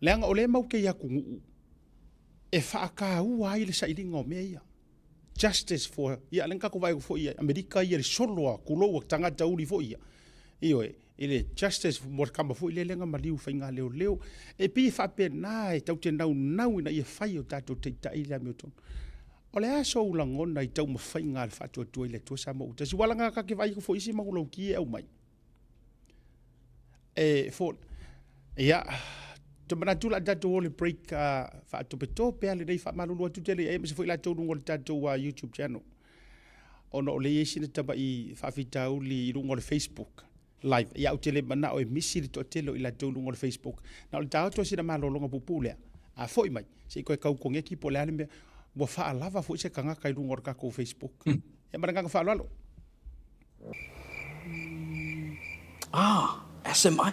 leanga o le mau ke ia kungu e whaaka ua i le sailinga o mea ia justice for ia lenka ko vai fo ia Amerika ia le soloa kulo o tangata uri fo ia io ile justice mo kama fo ile lenga maliu fainga leo e pi fa pena e tau te nau ina ia fai o tato te tai la meton o le aso ulangona i tau mawhainga le whātua tua i le tua sa mo uta. Si walanga ka ke vai ko fo isi mangulau ki e au mai. E fo, ia, te mana tula tato o le break whātua peto, pēr le nei whamalulu atu tele, e mese fo ila tau rungo le tato YouTube channel. Ono o le esi na taba i whawhitau li rungo le Facebook live. Ia au tele mana o e misi le toa telo ila tau rungo le Facebook. Na o le tau toa sina malolonga pupulea. A fo i mai, se koe kau kongeki po le anime, wa fa lava fo se kanga kai lungo ka ko Facebook e maranga fa lalo SMI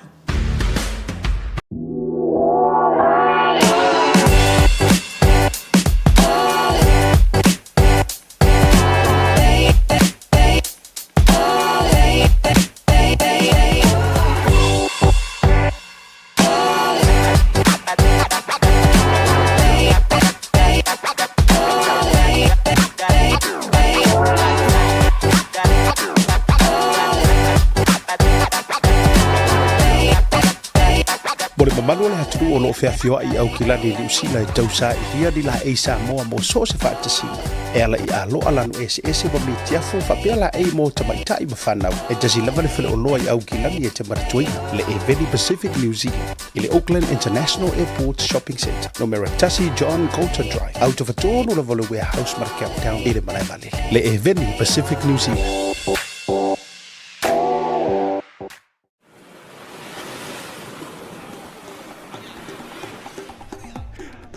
Manu le hatu o lo fea fio ai au kila ni usila e tausa i ria ni la e sa moa mo so se whaatasina. E ala i alo alanu ese wa mi tiafu whapea la e mo tamaita i mawhanau. E tasi lava le whele o loa i au kila ni e te maratuina le e Veni Pacific New Zealand. I le Auckland International Airport Shopping Centre. No Meratasi John Coulter Drive. Out of a tonu la vole warehouse Markel Town i le malai malele. Le e Veni Pacific New Zealand.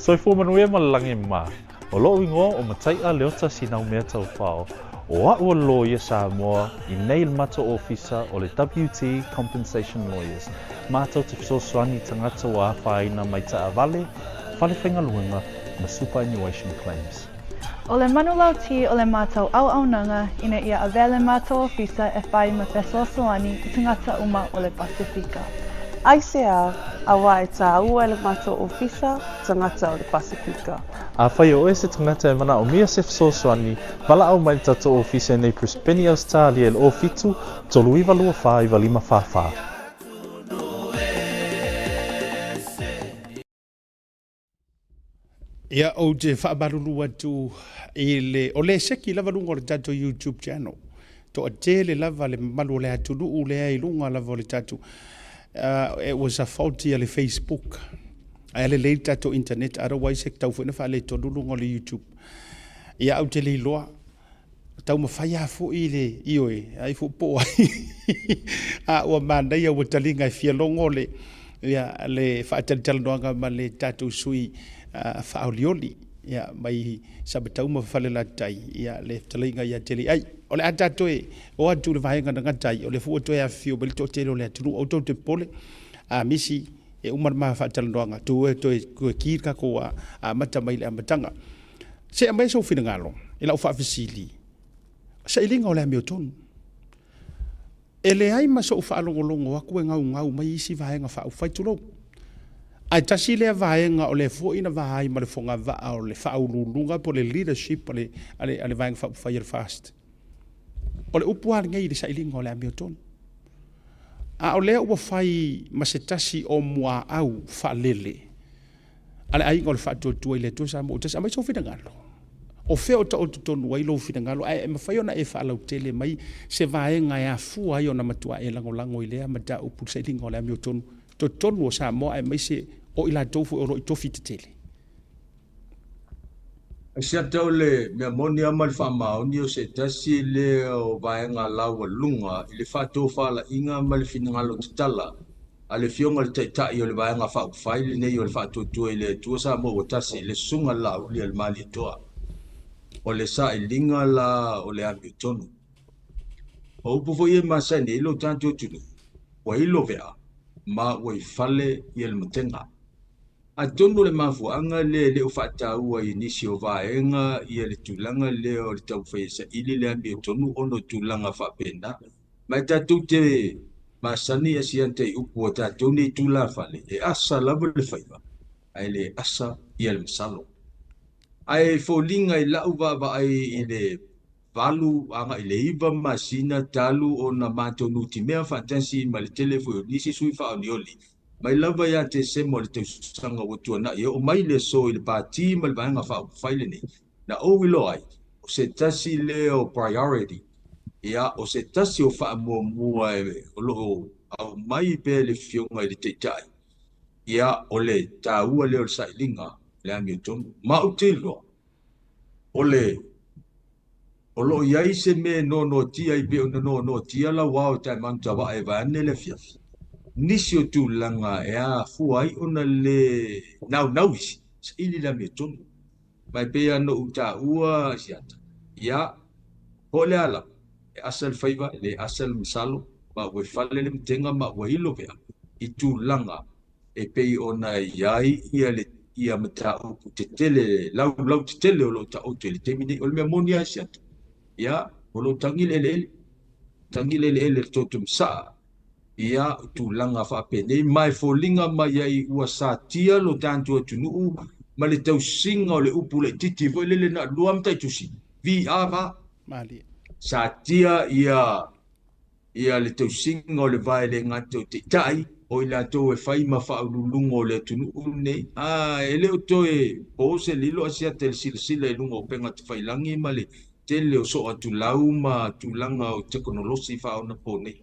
Soi fo manuia malangi ma. O lo ingo o matai a leota sinau mea tau whao. O a ua lo ia Samoa i nei mato ofisa o le WT Compensation Lawyers. Mātou te fisosoani tangata wa whaina mai ta avale, whale whenga luenga na superannuation claims. O le manulau ti o le mātou au nanga ina ia avele mātou ofisa e whai ma fisosoani i tangata uma o le Pasifika. Aisea a wai ta ua le mato ofisa tangata o le Pasifika. A whai o ese tangata e mana o mia se fisosoani, wala au mai tato ofisa nei Prispeni Australia el o fitu, tolu iwa lua wha iwa lima wha. Ia o te whaabarulu atu o le seki lava lunga o le tato YouTube channel. To a tele lava le malu le atu luu le ai lunga lava o le tato. It was a faulty on Facebook. I had a later to internet. Otherwise, I tau fina fa le to lulunga le YouTube. Ia au te le loa. Tau ma whaia fo i le ioe. Ai fo po ai. A ua mana ia ua talinga i fia longo le. Ia le whaatalitala noanga ma le tatou sui whaolioli. Ia mai sabatau ma whale la tai. Ia le talinga ia tele ai. O le atatoe, o atu le vahenga na ngatai, o le fuatoe a fio, beli to tele o le atunu, o tau te pole, a misi, e umar maa whaatalandoanga, tu e toe kue kirka ko a mata mai le amatanga. Se a mai so fina ngalo, e lau whaafisili. Sa ilinga o le ameo tonu. E le ai ma so whaalongolongo, aku e ngau mai isi vahenga whaufaitu Ai tasi le vahenga o le fuina vahai ma le fonga vaa o le whaululunga po le leadership o le vahenga whaufaier fast. O le upuar ngai le sailinga o le ameo tonu. A o lea ua whai masetasi o mua au whalele. Ale ainga o le whaatuatua i le tuasa mo utasi, a mai so whina ngalo. O whea o ta o tutonu wa ilo whina ngalo, ai ma whai ona e whaalau tele mai se vaenga e a fua ai o na matua e lango i lea ma da upu sailinga o le ameo tonu. To tonu o sa mo ai mai se o ila tofu o roi tofi te tele. Sia tau le mea moni ama le whaamaoni o se tasi le o vaenga laua lunga i le whātou whala inga ma le whinangalo te tala a le fionga le taitai o le vaenga whaupawhaile nei o le whātou tua i le tua sa mo o tasi le sunga la uli al mali toa o le sa i linga la o le ami tonu o upu fo ie masai ne ilo tanto tunu wa ilo vea ma wa i fale i el matenga a tonu le mafuanga le whaataua i nisi o vaenga i le tulanga le o le tau whaisa ili le ami tonu ono tulanga whapena. Mai tātou te masani a siante i upu o tātou nei tula whale e asa lava le whaiva ai le asa i le masalo. Ai fōlinga i lau vava ai i le valu anga i le iwa masina talu o na mātonu ti mea whatansi ma le telefo i nisi sui whaonioli. Mai lava ya te se mo le te sanga o tuana e o mai le so i le pāti ma le vaenga whaile nei. Na o wilo ai, o se tasi le o priority, ia o se tasi o wha mua e o loo au mai pe le fionga i le teitai. Ia o le tāua le o le sailinga le ami tonu. Ma o te loa, o loo iai se me no tia i pe o no tia la wao tai mantawa e vaene le fiafi. Nisi o tūlanga e a fuai ona le nau isi. Sa ili la me tonu. Mai pea no uta ua siata. Ia, ho le ala. E asal whaiva, le asal misalo. Ma ue whale le mtenga ma ue hilo pea. I tūlanga. E pei ona iai ia mata upu te tele. Lau te tele o lo ta o tele. Temine o le mea monia siata. Ia, o lo tangile ele. Tangile ele totum saa. Ia tūlanga whapene mai fōlinga mai ai ua sātia lo tāntua tunuu ma le tau singa o le upu le titi voi lele na luam tai tusi vi ava sātia ia le tau singa o le vai le ngato te tai o ila tō e whai ma whaululunga o le tunuu nei e leo tō e po se lilo asia te sila e lunga o penga te whailangi ma le tele o so atu lau ma tūlanga o teknolosi whaona po nei.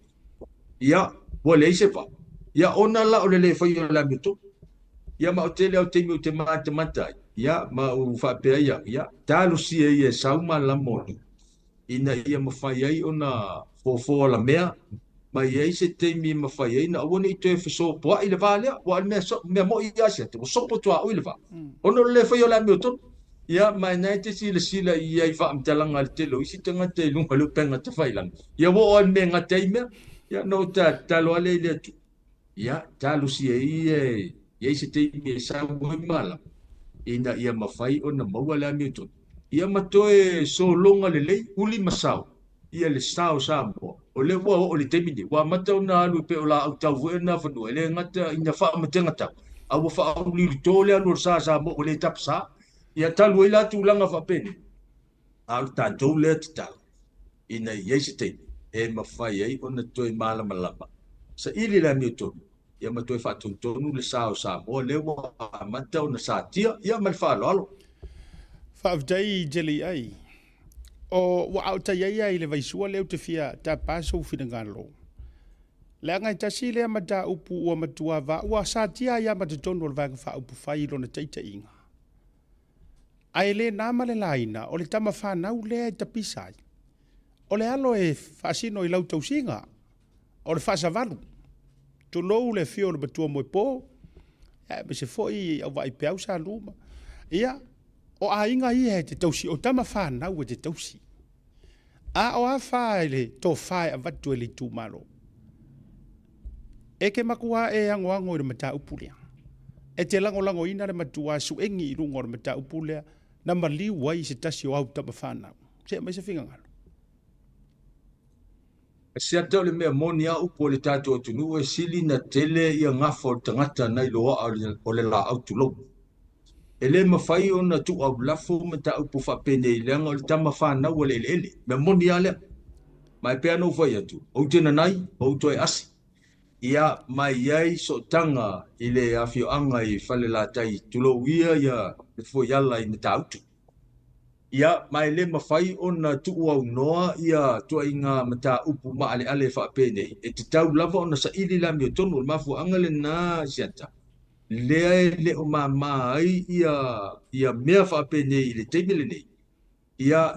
Ia, wale ise fa. Ia ona la o le fai o la mito. Ia ma o tele au teimi o te mata. Ia ma o whapea ia. Ia, tālu si e ia sauma la moni. Ina ia ma whai ai o na fōfō la mea. Ma ia ise teimi ma whai ai na awane i te whiso poa i le vālea. Wa mea mo i asia te. Wa sopo tua o i le vā. Ono le fai o la mito. Ia, mai nai te sila i ai wha amtalanga le telo. Isi te ngate lunga lupenga te whailang. Ia wo o me ngate i mea. Ia no talo ale le tu. Ia talo si ia se te me sa mo mala. Ina ia mafai ona maua le amiton. Ia matoe so longa le uli masau. Ia le sao sa mo. O le wa o le temini wa mata ona alu pe ola au tau na fanu le ngata ina fa matenga ta. Au fa au li tole alu sa mo o le tapsa. Ia talo ila tu langa fa peni. Au ta tole ta. Ina ia se te e mawhai ai ona toi malama. Sa ili la mi tonu. Ia ma toi whatontonu le sao sa mo le wa mata ona sa tia. Ia ma le whaaloalo. Whaafdai jeli ai. O wa au ta ia i le vaisua leo te fia ta paso finangalo. Le angai tasi lea ma ta upu ua matua va. Ua sa tia ia ma te tonu al vanga wha upu whai lona teita inga. Ai le nama le laina o le tama whanau lea i tapisai. O le alo e whaasino i lau tausinga, o le whaasavalu. Tu lou le fio le batua moe pō, me se foi au vai peau sa luma. Ia, o a inga i he te tausi, o tama whanau e te tausi. A o a whae le tō whae a vatu e li tū maro. E ke makua e ango i le mata upulea. E te lango ina le matua su engi i rungo le mata upulea, na maliu wai se tasi o au tama whanau. Se mai se whinga ngalo. Se atau le mea moni a upo le tātou tunu e sili na tele ia ngafo o tangata nei loa o le la au tulou. E le mawhai o na tu au lafo me ta upo whapene i leanga o le tama whanau o le ele. Mea moni a lea. Mai pea no whai atu. O tena nai, o toi asi. Ia mai iai so tanga i le awhio anga i whale la tai tulou ia le fo yala i na tautu. Ia mai le mawhai o na tuu au noa ia tua inga mata upu ma ale whapene. E te tau lava o na sa ili la mi o tonu o mafu angale na siata. le o mama ai ia mea whapene i le teimele nei.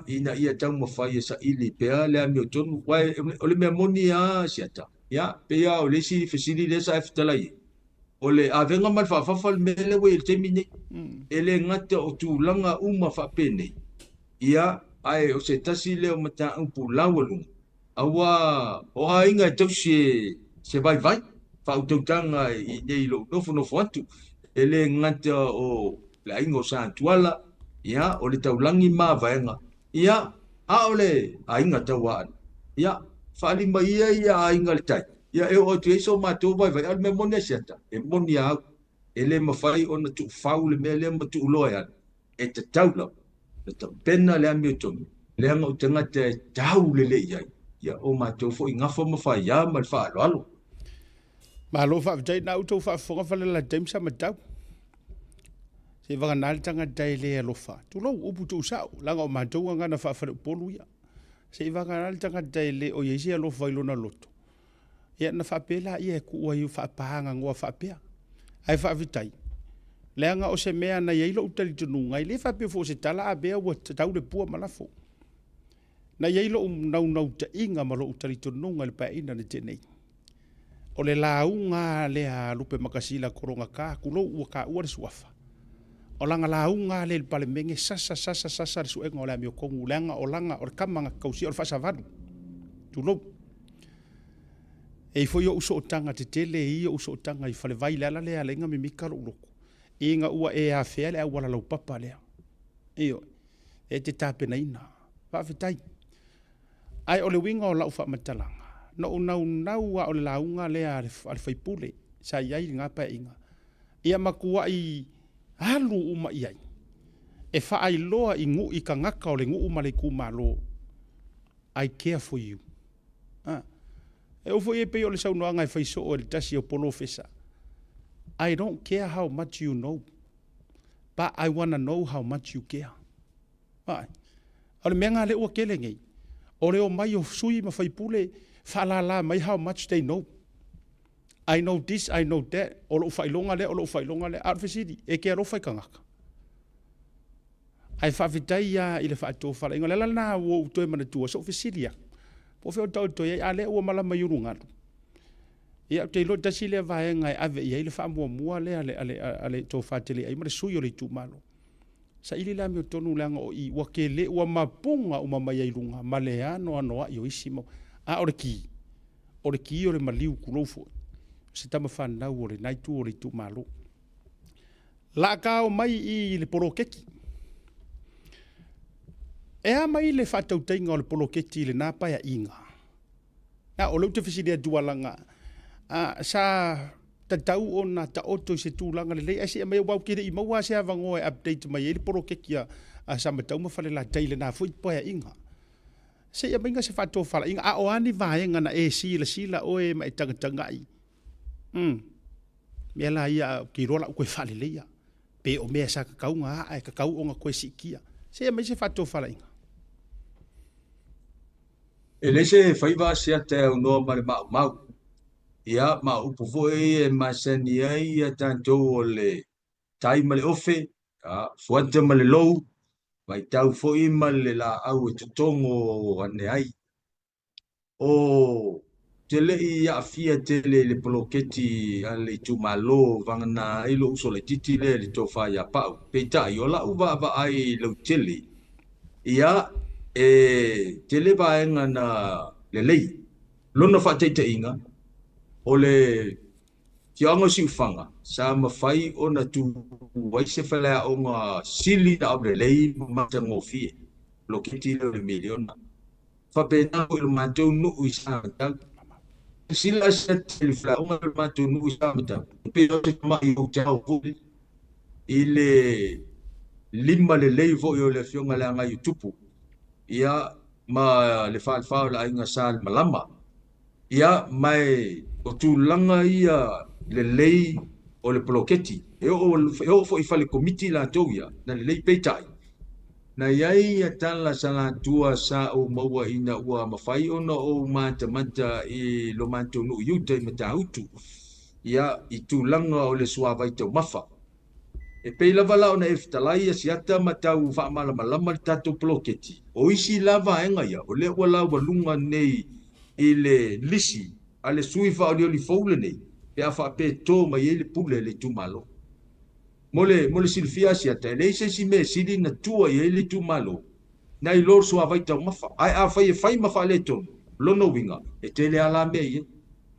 Ina ia tau mawhai sa ili pea le ami o tonu. Wai, o le mea moni a siata. Ia, pea o le si fesili le sa eftalai. O le avenga mal whafafa le mele wei le teimi nei. Ele ngata o tūlanga uma whapene. Ia, ai o se tasi le o mata umpu lawalunga. Awa, o hainga tau se vai vai. Whautautanga i nei lo nofo atu. Ele ngata o le aingo sa tuala. Ia, o le taulangi mā vaenga. Ia, a o le ainga tau aan. Ia, whaalima ia ainga le tai. Ia, e o tu eiso mātou vai vai. Al me moni asiata. E moni au. E le mawhai o na tu whau le mea le ma tu uloa an. E te taulau. Le tau pena le ami o tonu. Le anga o tangata e tau le iai. Ia, o mātou fo i ngafo mawhai ia ma le whaalo alo. Ma lo whaafitai na utou whaafonga whale la James Amatau. Se waka nāle tanga dai le alofa. Tu lau upu tu usau. Langa o mātou ngana whaafare upolu ia. Se waka nāle tanga dai le o yeisi alofa ilona loto. Ia na whaapela ia ku ua iu whaapahanga ngua whaapea. Ai whaafitai. Leanga o se mea na yeilo utali tununga. I le whaapea fo se tala a bea ua tau le pua malafo. Na yeilo nau ta inga malo utali tununga le paina ne tenei. O le launga lea lupe makasila koronga ka kulo ua ka ua le suafa. O langa launga le pale menge sasa le suenga o le amio kongu leanga o langa o le kamanga kausia o le whasavadu. Tulo. E foi o uso o tanga te tele i o uso o tanga i whale vai lala lea lenga mi mikaro uloko. Inga ua e a whea lea wala lau papa lea. Eo, e te tāpena ina. Whawhitai. Ai o le winga o lau whamatalanga. No nau o le launga lea ale whaipule. Sa iai ngā pa inga. Ia makua i halu uma iai. E whaai loa i ngu i ka ngaka o le ngu uma le kumalo. I care for you. E ofo e pe o le saunoanga e whaiso o le tasi o polo fesa. I don't care how much you know. But I want to know how much you care. Ai. Ale menga le ua kele ngei. O leo mai o sui ma whaipule. Whalala mai how much they know. I know this, I know that. O lo whailonga le, o lo whailonga le. Arwhesiri, e ke aro whaikangaka. Ai whawhitai ia i le whaatō whala. Ingo lela nā ua utoe mana tua. So whesiria. Po whio tau toi, a le ua mala mai urungaru. Ia te ilo tasi le vaenga e ave ia i le whaamua mua le ale tō whātele. Ai mare sui o le tū malo. Sa ili la mi o tonu leanga o i wake le ua mapunga o mamai ai runga. Ma le ano anoa i o isi mau. A ore ki. Ore ki ore maliu kurofo. Se tama whanau o le naitu o le tū malo. La kao mai i le porokeki. Ea mai le whatautainga o le porokeki le nāpai a inga. Na o lau te whisirea dualanga. Sa tatau o na ta oto se tūlanga le lei. Asi e mai wau kere i maua se avangoe update mai e le porokeki a sa matau mawhale la teile na fwit poia inga. Se ia mainga se whato whala inga. A o ani vaenga na e sila oe mai tangatangai. Mea la ia ki rola o koe whale leia. Pe o mea sa kakau ngā ai kakau o ngā koe sikia. Se ia mai se whato whala inga. E le se whaiva se te au noa mare mau. Ia ma upu foi e masani ai ia tantou o le tai ma le ofe. Fuata ma le lou. Mai tau foi ma le la au e tutongo ane ai. O te lei a fia tele le poloketi a le tumalo vangana ilo uso le titi le tofa ya pau. Peita i ola uva va ai lau tele. Ia e tele vaenga na le lei. Lona whateita inga. O le tiango si ufanga. Sa mawhai o na tu waise whalea o ngā sili na abre lei matango fie. Loketi le miliona. Whapena o ilo mātou nuu i sāmatau. Sila sa telefla o ngā mātou nuu i sāmatau. Pero te mai o te hau vore. I le lima le lei vo i o le fionga le anga i tupu. Ia ma le whaalwhao la inga sāl malama. Ia mai o tūlanga ia le lei o le poloketi. E o fo i whale komiti la tau ia. Na le lei peitai. Na iai a tala sa la tua sa o maua ina ua mawhai ona o mata i lo manto no iuta i mata utu. ia i tūlanga o le suava i tau mafa. E pei lava la ona e fitalai a siata ma tau whaamalamalama le tātou ploketi. O isi lava enga ia, o le ua lau walunga nei i le lisi, a le sui whaolioli foule nei, pe a whaape tō mai e le pule le tūmalo. Mole silfia siata, e leise si me sili na tua i e le tūmalo, na i lor suava i tau mafa. Ai a whai e whai mafa le tonu, lono winga, e te le ala me ia.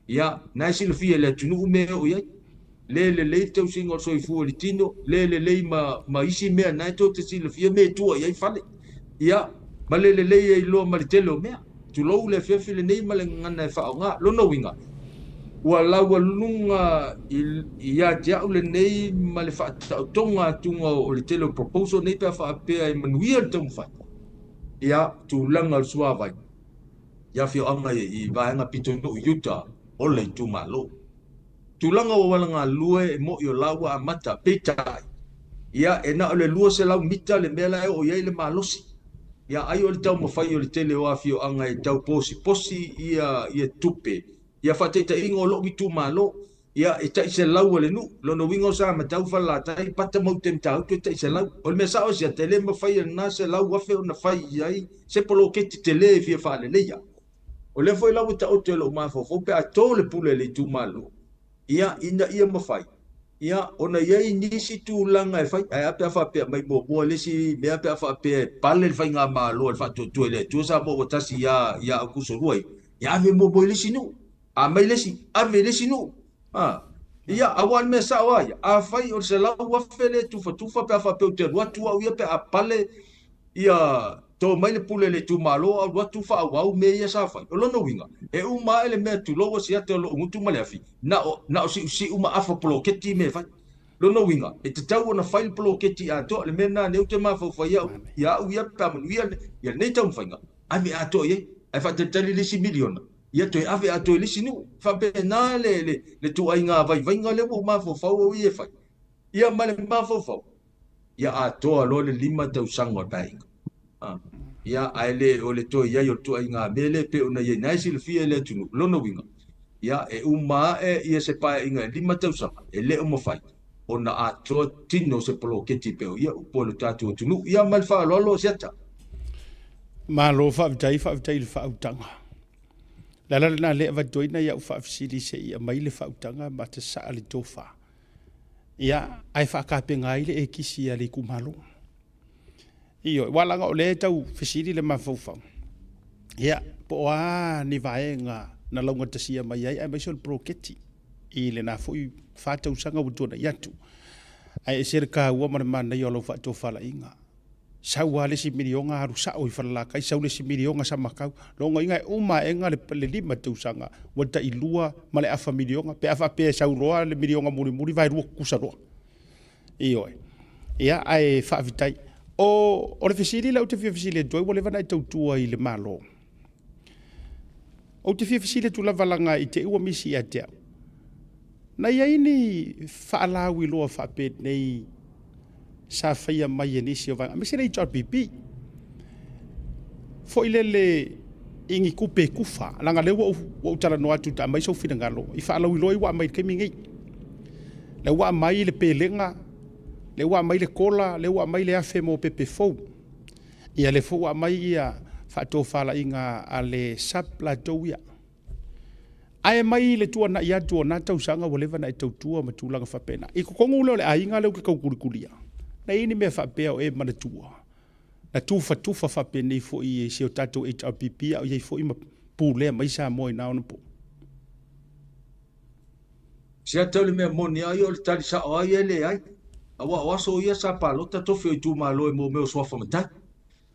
Ia, na i silfia le tunu me o iai. Le tau singa o soifua li tino, le ma isi mea nai tau te silfia me tua iai fale. Ia, ma le e loa ma le telo mea. Tu lou le fefe le nei ma le ngana e whao ngā, lono winga. Ua lau alunga i a tiau le nei ma le whaatau tonga tunga o le telo proposal nei pia whaapea e manuia le tau mwhai. Ia, tu langa al suavai. Ia fio anga i vaenga pito no Utah, o le tu malo. Tu langa o walanga lue e mo i o laua a mata, peitai. Ia, e na o le lua se lau mita le mela e o iei le malosi. Ia, ai o le tau mawhai o le tele o a fio anga e tau posi ia tupe. Ia whateita ingo o lopi tu malo. Ia, e tai se lau o le nu. Lono wingo sa ma tau whalatai, pata mau tem tau, ke tai se lau. O le mesa o sia tele mawhai e na se lau wafe o na whai iai, se polo keti tele e fia whale leia. O le foi lau ta o te lo mafofo, pe a tō le pule le tu malo. Ia, ina ia mawhai. Ia, ona iai nisi tu langa e whai, ai apea whapea mai mo lesi, mea apea whapea, pale le whai ngā malo, le whatu tu ele, tu sa mo tasi ia akuso ruai. Ia ave mo lesi nu. A mai lesi, ave lesi nu. Ia, awan me sa oa ia. A whai o se lau wafele tufa pe a whapea te ruatu au ia pe a pale ia tō mai le pule le tu malo a ruatu whaau me ia sa whai. O lono winga. E uma ele mea tu loa si ate o lo ungutu maleafi. Na o si uma afa poloketi me whai. Lono winga. E te tau ona whai poloketi a toa le mena neu te mawhau whai au. Ia au ia pe amanu ia nei tau mwhainga. Ame a toa ie. Ai whatetari lisi miliona. Ia toi ave a toi lisi nu. Whape nā le tu ai ngā vai ngā lewa mawhau whau au ie whai. Ia male mawhau whau. Ia a toa lo le 5 tau sangwa painga. Ia aile o le toi ia o tu ai ngā mele pe ona ia nai silfia le tunu lono winga. Ia e uma e ia se pae inga 5 tau sanga e le o mawhai. Ona a toa tino se polo keti pe o ia upo le tatu o tunu. Ia malwha lolo siata. Malo whaavitai le whaautanga. Lala na le avadoina ia whaafisiri se ia mai le whaautanga ma te saa le tofa. Ia ai whaakapenga ile e kisi a le kumalo. Iyo, walanga o le tau fisiri le mawhauwhau. Ia, po ni vaenga na launga tasia mai ai mai sol proketi. I le na fui whātau sanga utona iatu. Ai e sere ka ua mana i olo whātou whala inga. Sau le si milionga haru sao i whalalakai, sau le si milionga sa makau. Longa inga e uma enga le 5 tau sanga. Wata i lua ma le afa milionga. Pe afa pe sau roa le milionga muri vai rua kusa roa. Iyo e. Ia, ai whaavitai. O le fisiri la o te fisiri doi wale vana i tautua i le malo. O te fisiri tu lavalanga i te ua misi a te au. Na iai ni whaalau i loa whaapet nei sa whaia mai e nisi o vanga. Mese nei JPP. Fo ile le ingi kupe kufa. Langa lewa o utala no atu ta mai so fina ngalo. I whaalau i loa i wa mai kemi ngai. Le wa mai le pelenga. Le wa mai le kola, le wa mai le afe mo pepe fou. Ia le fou wa mai ia whaatou whala inga a le saplatou ia. Ae mai le tua na ia tua na tau sanga wa lewa na e tau tua ma tūlanga whapena. I kukongu leo le ainga leo ke kau kurikulia. Na ini mea whapea o e mana tua. Na tufa whapena i fo i seo tatou HRPP au iei fo i ma pūlea mai sa moi na ona po. Sia tau le mea moni ai o le tali sa o ai ele ai. Awa so ia sa palota tofi o tu malo e mo meo swafa matai.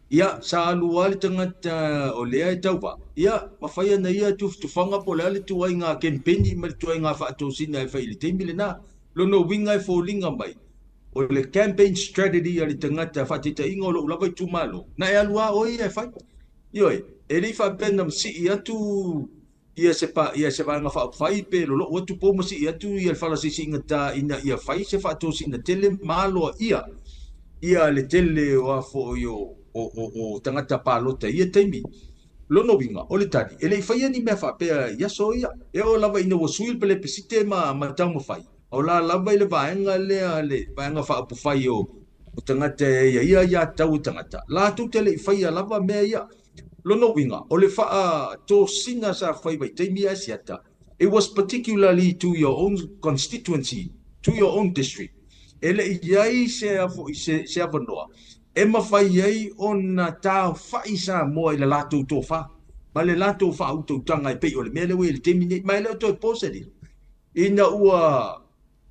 Ia sa alua le tangata o lea e tauwa. Ia mawhaia na ia tufanga po lea le tuai ngā kempeni ma le tuai ngā whaatosina e whai le teimi le nā. Lono winga e fōlinga mai. O le campaign strategy a le tangata whaatita inga o lo ulava i tu malo. Na e alua o ia e whai. Ioi, e li whapena msi i atu ia se vanga whai pe lo o tu po masi ia tu ia fala sisi ngata ina ia whai se whaatosina tele malo ia. Ia le tele o afo o tangata palota ia teimi. lono winga o le tali ele faia ni me fa pe ya soia e o lava ina wasuil pele pesite ma tau mo fai o la lava ile vaenga le vaenga fa pu fai o tangata ia tau tangata la tu tele faia lava me ia lono winga o le fa to singa sa fai vai te mia siata. It was particularly to your own constituency, to your own district. Ele iai se avanoa. E mawhai iai o na tau whai sa moa i le lātou tō wha. Ma le lātou wha au tau tanga i pei o le mele we le temine. Ma ele o tō pōseri. Ina ua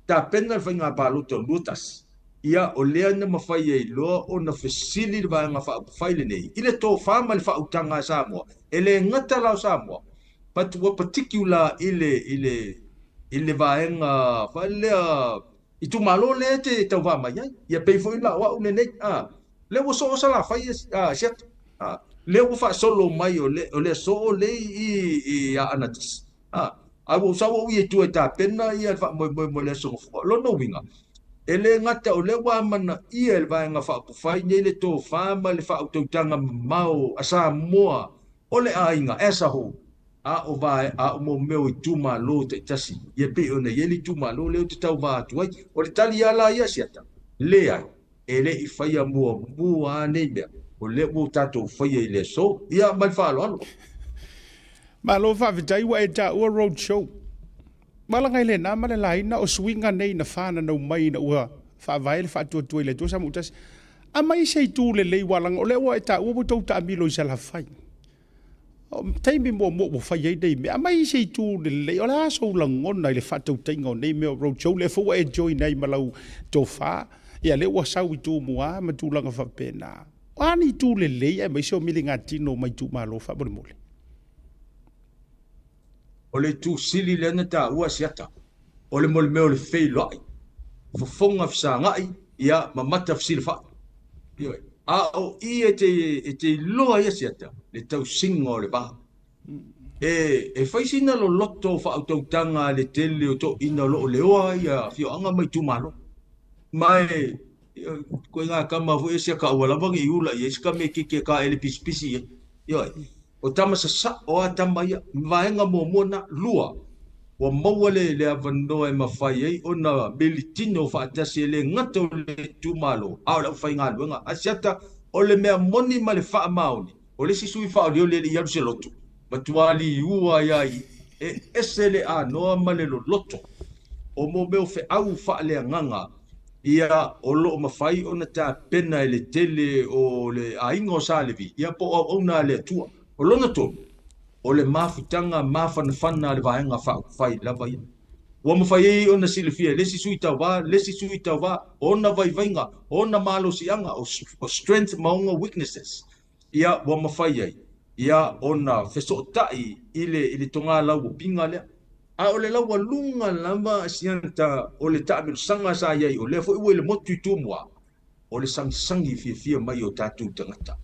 tā pena whai ngā pāloto lutas. Ia o lea na mawhai iai loa o na whesili le vāenga wha whai le nei. I le tō wha ma le wha au tanga sa moa. Ele ngata lau sa moa. But what particular ile vaenga falea itu malo le te tau va mai ia pei foi la wa une nei le wo so sala fai set le wo fa solo mai o le so le i anatis a wo sa wo i tu eta pena ia fa mo le so lo no winga ele ngata o le wa mana ia el vaenga fa fai nei le to fa ma le fa auto tanga mau asa moa o le ainga esa ho o vai mo meu i tuma lo te tasi ye pe ona ye li tuma lo le te tau va tu ai o le tali ala ia siata le ai ele i faia mo nei be o le mo tato faia le so ia mal fa lo ma lo fa vitai wa eta o road show mala ngai le na mala lai na o swinga nei na fa na no mai na ua fa vai le fa tu le tu sa mutas a mai sei tu le walang o le wa eta o to ta mi lo sa la fai taimi mo fai ai dei me mai sei tu le ola so langon nei le fatu tingo nei me road show le fo e join nei malau to fa ia le wa sau tu mo ma tu langa fa pena ani tu le e mai so milinga tino mai tu malo fa bon mole o le tu sili le na ta ua siata o le mol me o le fei lai fo fonga fsa ngai ia mamata fsil fa ia o e te loa ia siata le tau singo le ba e faisina lo loto fa auto tanga le tele o to ina lo le oa ia fio anga mai tu malo mai ko nga kama fu ese ka wala bangi ula ia ska me ke ka ele pispisi ia o tama sa o tama ia vaenga mo mona lua o mawale le avando e mafai ai ona belitino fa tasi le ngato le tu malo ala fa nga luanga asiata o le mea moni ma le fa mauni o le sisui fa o le ia se lotu matuali ua ia e esele a no ma le loto o mo me fe au fa le nganga ia o lo mafai ona ta pena le tele o le aingo salevi ia po ona le tua o lona to o le mafutanga mafana le vaenga fai lava ia o mafai ona silfia le sisui tawa ona vainga ona malo sianga o strength maunga weaknesses ia o mafai ai ia ona fesotai ile tonga lau pinga le a o le lau lunga lama sianta o le tabe sanga sa ia o le fo i le motu tumwa o le sangi fia mai o tatu tangata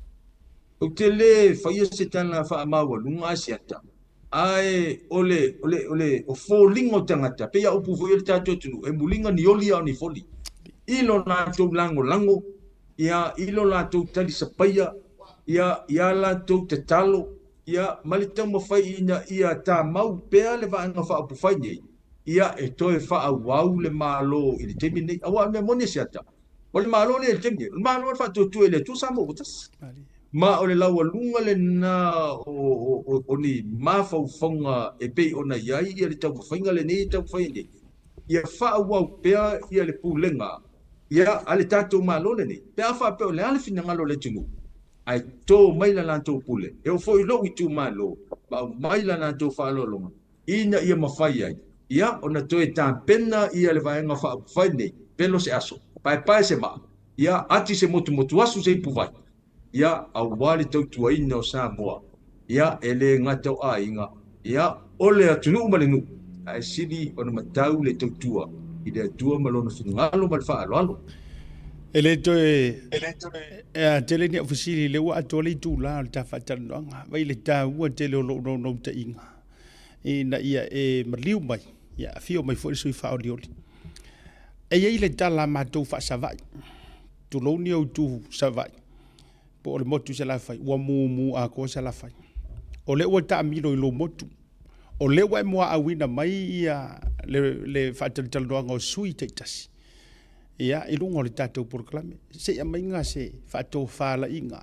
o te le faia se tana fa mawa lunga asiata ai ole o folingo tangata pe ya upu fo ile tatu tunu e mulinga ni oli au ni foli ilo na to lango ia ilo la to tali sapaya ia la to te talo ia malita mo fai ina ia ta mau pe le va nga fa upu fai nei ia e to fa au le malo ile temine awa me moni siata o le malo le temine le malo fa to ele tu sa mo utas ma o le laua lunga le na o ni mafaufonga e pei ona iai ia le taufainga le nei taufainga ia whaau pea ia le pulenga ia ale tatou malo le nei pea wha peo le ale finangalo le tunu ai tō maila na tō pule e o foi lo i tū malo ba maila na tō whaalolonga ina ia mawhai ai ia ona tō e tā pena ia le vaenga whai nei pelo se aso pai se maa ia ati se motu asu se ipuwai ia au wale tau tuaina o Samoa ia ele ngata o ainga ia ole atunu umalenu ai sidi ona matau le tau tua i le tua malona finngalo mal whaaloalo ele to tele ni ofisili le wa tole tu la ta fatananga vai le ta wa tele no ta inga ina ia e maliu mai ia fio mai fo sui fa olioli e ia le tala ma tu fa savai tu lo ni o tu savai po le motu se la fai wa mu a ko se la fai o le ua taamilo i lo motu o le ua e moa auina mai ia le fa'atalitalonoaga o sui taitasi ia i luga o le tatou polokalame seʻia maiga se fa'atofālaʻiga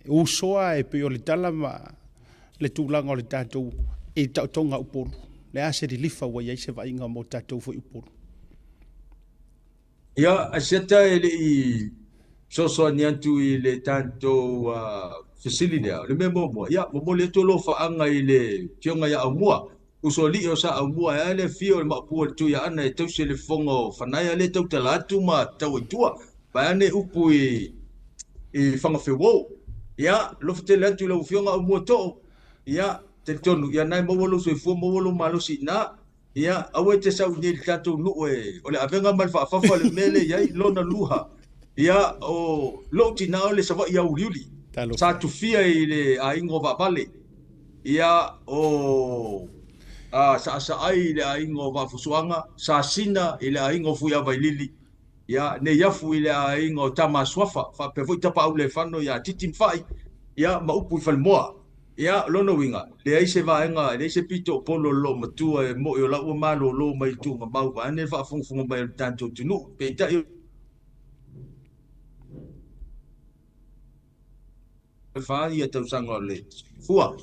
usoa e pei o le tala ma le tulaga o le tatou i taʻotoga upolu le a se lilifa ua iai se vaʻaiga mo tatou foʻi upolu ia asiata e leʻi soasoani atu i le tatou fesili lea le mea moamoa ia mo le atu lo faaga i le tioga ia aumua usolii o sa aumua e le fia o le maʻupua le tui ana e tausi le fofoga o fanaia le tautala atu ma tauaitua pae ane upu i fagafeuou ia lofa tele atu i lau fioga aumua toʻo ia talitonu ia nai maua lou soifua maua lou malosi inā ia aua e te sauinia i le tatou nuu o le avega ma le faafafa le mea leiai lona luha ia o loo tinā o le savaʻi auliuli sa tufia i le aiga o vaavale ia o saasaʻai i le aiga o vaafosuaga sasina i le aiga o fuiavailili ia nei afu i le aiga o tamasuafa faapea foʻi tapaau le fano ia titi mafaʻi ia ma upu i falemoa ia lona uiga leai se vaega leai se pitoʻopolo lo matua e moʻi o laʻua malōlō mai tugamau vaane le faafogafoga mai le tatou tunuu peitaʻi fa ia tausaga o le fua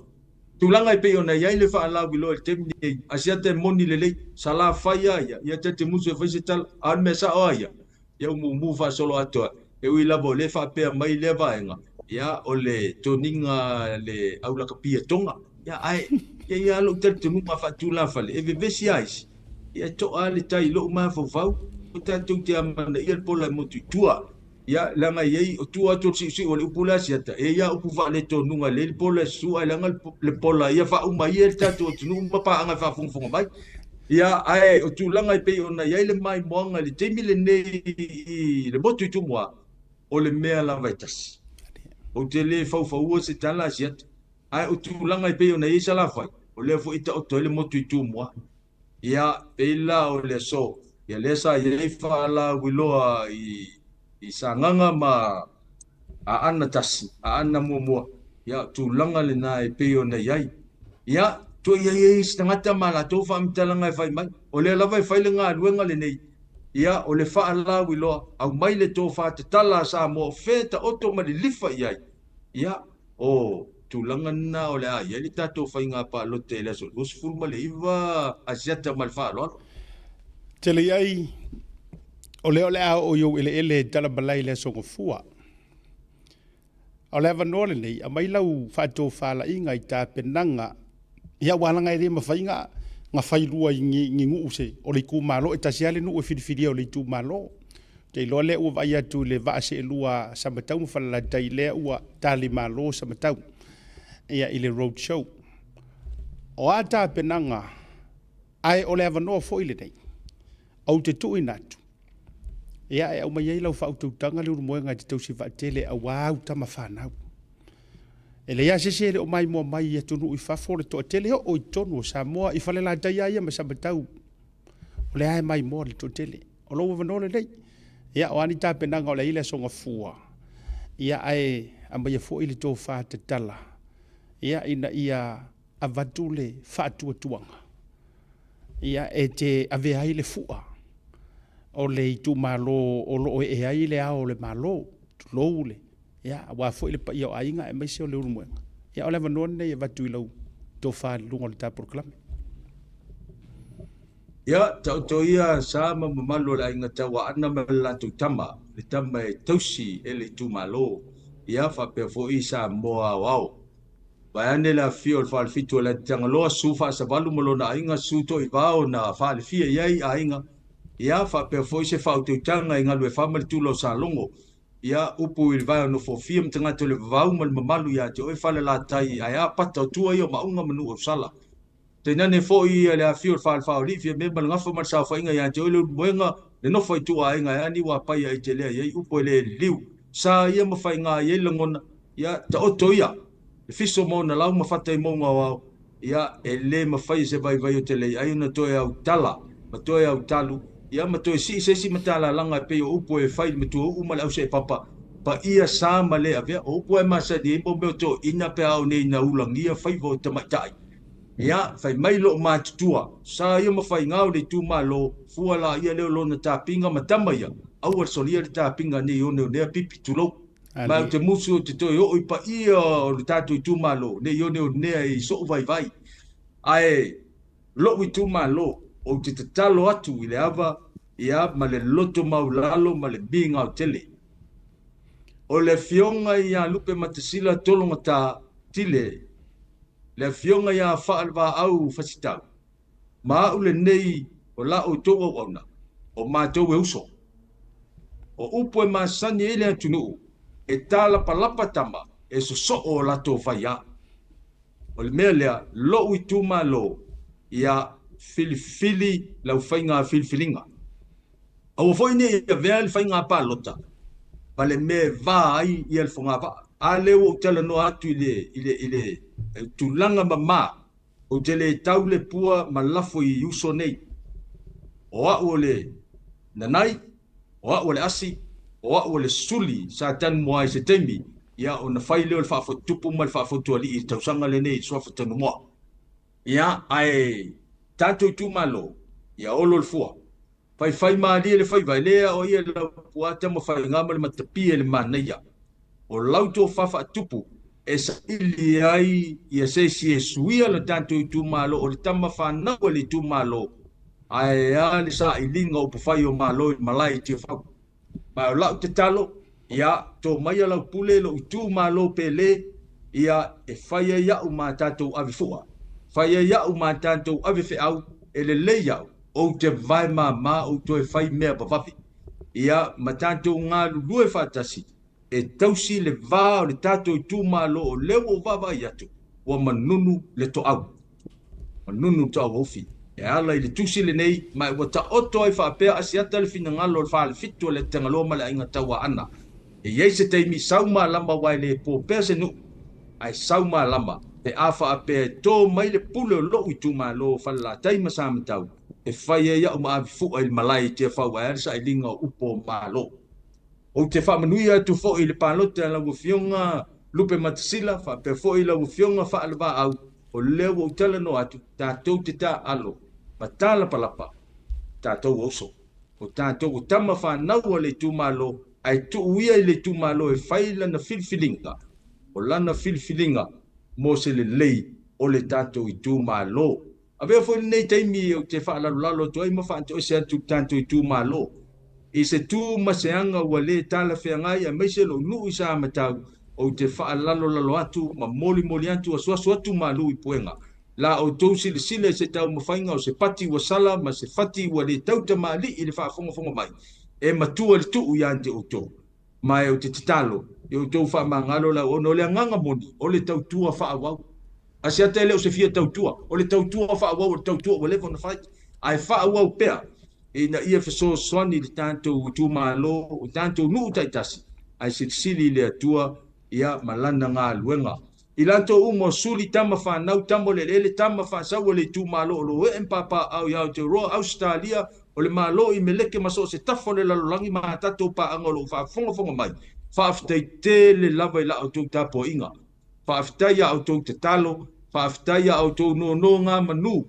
tulaga e pei ona iai le faalau i loa le temi nei asiata e moni lelei sala fai ia ia tete musu e faise tala a le mea saʻo aia ia umumu faasolo atu e ui lava o le faapea mai lea vaega ia o le toniga le aulakapia toga ia ae ia lou talitonu ma faatulafa le e vevesi aisi ia toʻa le tai lou mafaufau o tatou te amanaʻia le pola e motuitua ia langa iai o tua atu si o le upu la siata e ia upu va le tonuga le pola su ai langa le pola ia fa uma ia le tatu tunu ma pa anga fa funga mai ia ai o tu langa pe ona ia le mai moanga le temi le nei le botu tu moa o le mea la vaitas o te le fa fa se tala siata ai o tu langa pe ona ia sala fai o le fo ita o to le motu tu moa ia pe la o le so ia le sa ia fa la wiloa i sanganga ma a ana tasi a ana mua ia tulaga lenā e pei ona iai ia to iai stangata ma latou faamitalaga e fai mai o le lava e fai le galuega lenei ia o le faalau iloa au mai le tō faatatala sa mo fe taoto ma le lifa iai ia o tulaga na o le a iai le tatou faiga paalote le aso losfulu ma le iva asiata ma le faaloalo tele iai o leo le a o yo ele tala balai le sogofua o le avanoa lenei a mai lau faatofālaʻiga i tapenaga ia ua alaga e lē mafaiga ga failua i giguu se o le ikumālo e tasi a le nuu e filifilia o le itumālo te iloa lea ua vaai atu le vaaseʻelua samatau ma falalatai lea ua talimālo samatau ia i le road show o a tapenaga ae o le avanoa foʻi lenei au te tuuina atu ia e au mai ai lau faautautaga le ulumoega i te tausi faatele auā au tama fanau e le ia sese le o mai moa mai ia tunuu i fafo le toʻatele o i tonu o samoa i falelatai ia ma samatau o le ae mai moa le toʻatele o lou avanoa lelei ia o ani tapenaga o le ai le asogafua ia ae amaia foʻi le tofatatala ia ina ia avatu le faatuatuaga ia e te avea ai le fuʻa o le itumālo o loo e ai le ao le malo tulou le ia ua foʻi le paia o aiga e maise o le ulumoega ia o le avanoa lenei e vatu i lau tofāleluga o le tapolokalame ia taʻoto ia sa ma mamalu o le aiga tauaana ma le latou tama le tama e tausi e le itumālo ia faapea foʻi sa moa aoao vae ane le afia o le faalefitu o le tagaloa su faasavalu ma lona aiga su toʻivā ona faalefia iai aiga ia faapea foʻi se faautautaga i galu e fama le tula o salogo ia upu i le vae ona fofia ma tagata o le vavau ma le mamalu iā te oe falelatai ae a pata o tua ia o maʻuga manuu o sala tainane foʻi ia le afia o le faalefaoliʻi fia me ma le gafa ma le saofaʻiga iā te oe le ulumoega le nofa i tuaiga e ani ua paia ai te lea iai upu e le liliu sa ia ma faigā iai lagona ia taoto ia le fiso mo na lau ma fata i mauga ao ia e lē mafai se vaivai o te lei ai ona toe au tala ma toe au talu ia ma toe si sesi ma tālalaga e pei o upu e fai le matua uʻu ma le ʻauseʻe papa pa ia sa male avea o poe masa di mo me to ina pe au nei na ulangia fai vo te matai ia fai mai lo matutua sa ia mafai ngau le tu malo fua la ia le lo na tapinga matama ia au ar solia le tapinga ni o ne pipi tulo ma te musu te to o pa ia o tatu tu malo ne yo ne i so vai vai ai lo wi tu malo o te talo atu i le ava ia ma le loto maulalo ma le binga o tele o le fionga ia lupe matasila tolonga ta tile le fionga ia faalva au fasita ma ule nei o la o to o ona o ma to we uso o upo e masani ele atunu e tala palapa tama e so o la to faya o le mea lo wi tu malo ia filifili lau fainga filifilinga au foi ni ia vel fainga palota vale me vai ia el fonga va ale o tele no atu ile tulanga mama o tele taule pua malafo i uso nei o ole nanai o ole asi o ole suli sa tan moai se temi ia ona fai le fa fo tupu mal fa fo to ali i tausanga le nei so fa tanu mo ia ai tanto tu malo ia olo le fua fai ma le fai vai le o ia la puata mo fai ngama le matapia le manaia o lauto fa tupu e sa ili ai ia se si suia le tanto tu malo o le tama fa na o le tu malo ai ali sa ilinga o fai o malo malai ti fa ma o lau te talo ia to mai la pule lo tu malo pele ia e fai ia o matato avifua fai ia o matato avife au ele leia o te vai ma o to e fai mea papapi ia matato nga lue fatasi e tausi le va o le tato tu malo o lewo vava yatu o manunu le to au manunu to au fi e ala le tusi le nei mai o ta oto ai fa pe asiata le fina ngalo fa le fitu le tangalo mala inga tawa ana e yese te mi sauma lamba wai le po pese nu ai sauma lamba e afa pe to mai le pulo lo i tu malo fa la tai masam tau e fai ia o ma fu il malai te fa wa sa linga upo malo o te fa manuia tu fo i le palote la fionga lupe matsila fa pe fo i la fionga fa alva au o lewo tele no atu tatou te ta alo patala palapa tatou oso o tatou tama fa na le tu malo ai tu uia le tu malo e faila na filfilinga o lana filfilinga mo se le lei o le tatou i tu malo ave fo nei taimi o te fa la lalo to ai ma fa to se tu tanto i tu malo i se tu maseanga wale tala feangai a mese lo nu isa matau o te fa lalo atu ma moli atu so atu malu i puenga la o to sile se tau mafainga o se pati wa sala ma se fati wa le tau te mali i le fa fonga mai e matua le tu ya ante o to mai o te titalo e o to fa mangalo la o no le nganga moni o le tau tua fa wa asia tele o se fia tau tua o le tau tua fa wa o tau tua o le fona fa ai fa wa pea ina ia feso swani le tanto tu malo o tanto nu taitasi ai sili le atua ia malana nga luenga ilanto umo suli tama fa nau tambo le tama fa sa le tu malo lo e papa au ya te ro Australia o le malo i meleke maso se tafo le langi ma tato pa angolo fa fonga mai fa aftai te le lava i la auto tapo inga fa aftai ya auto te talo fa aftai ya auto no nga manu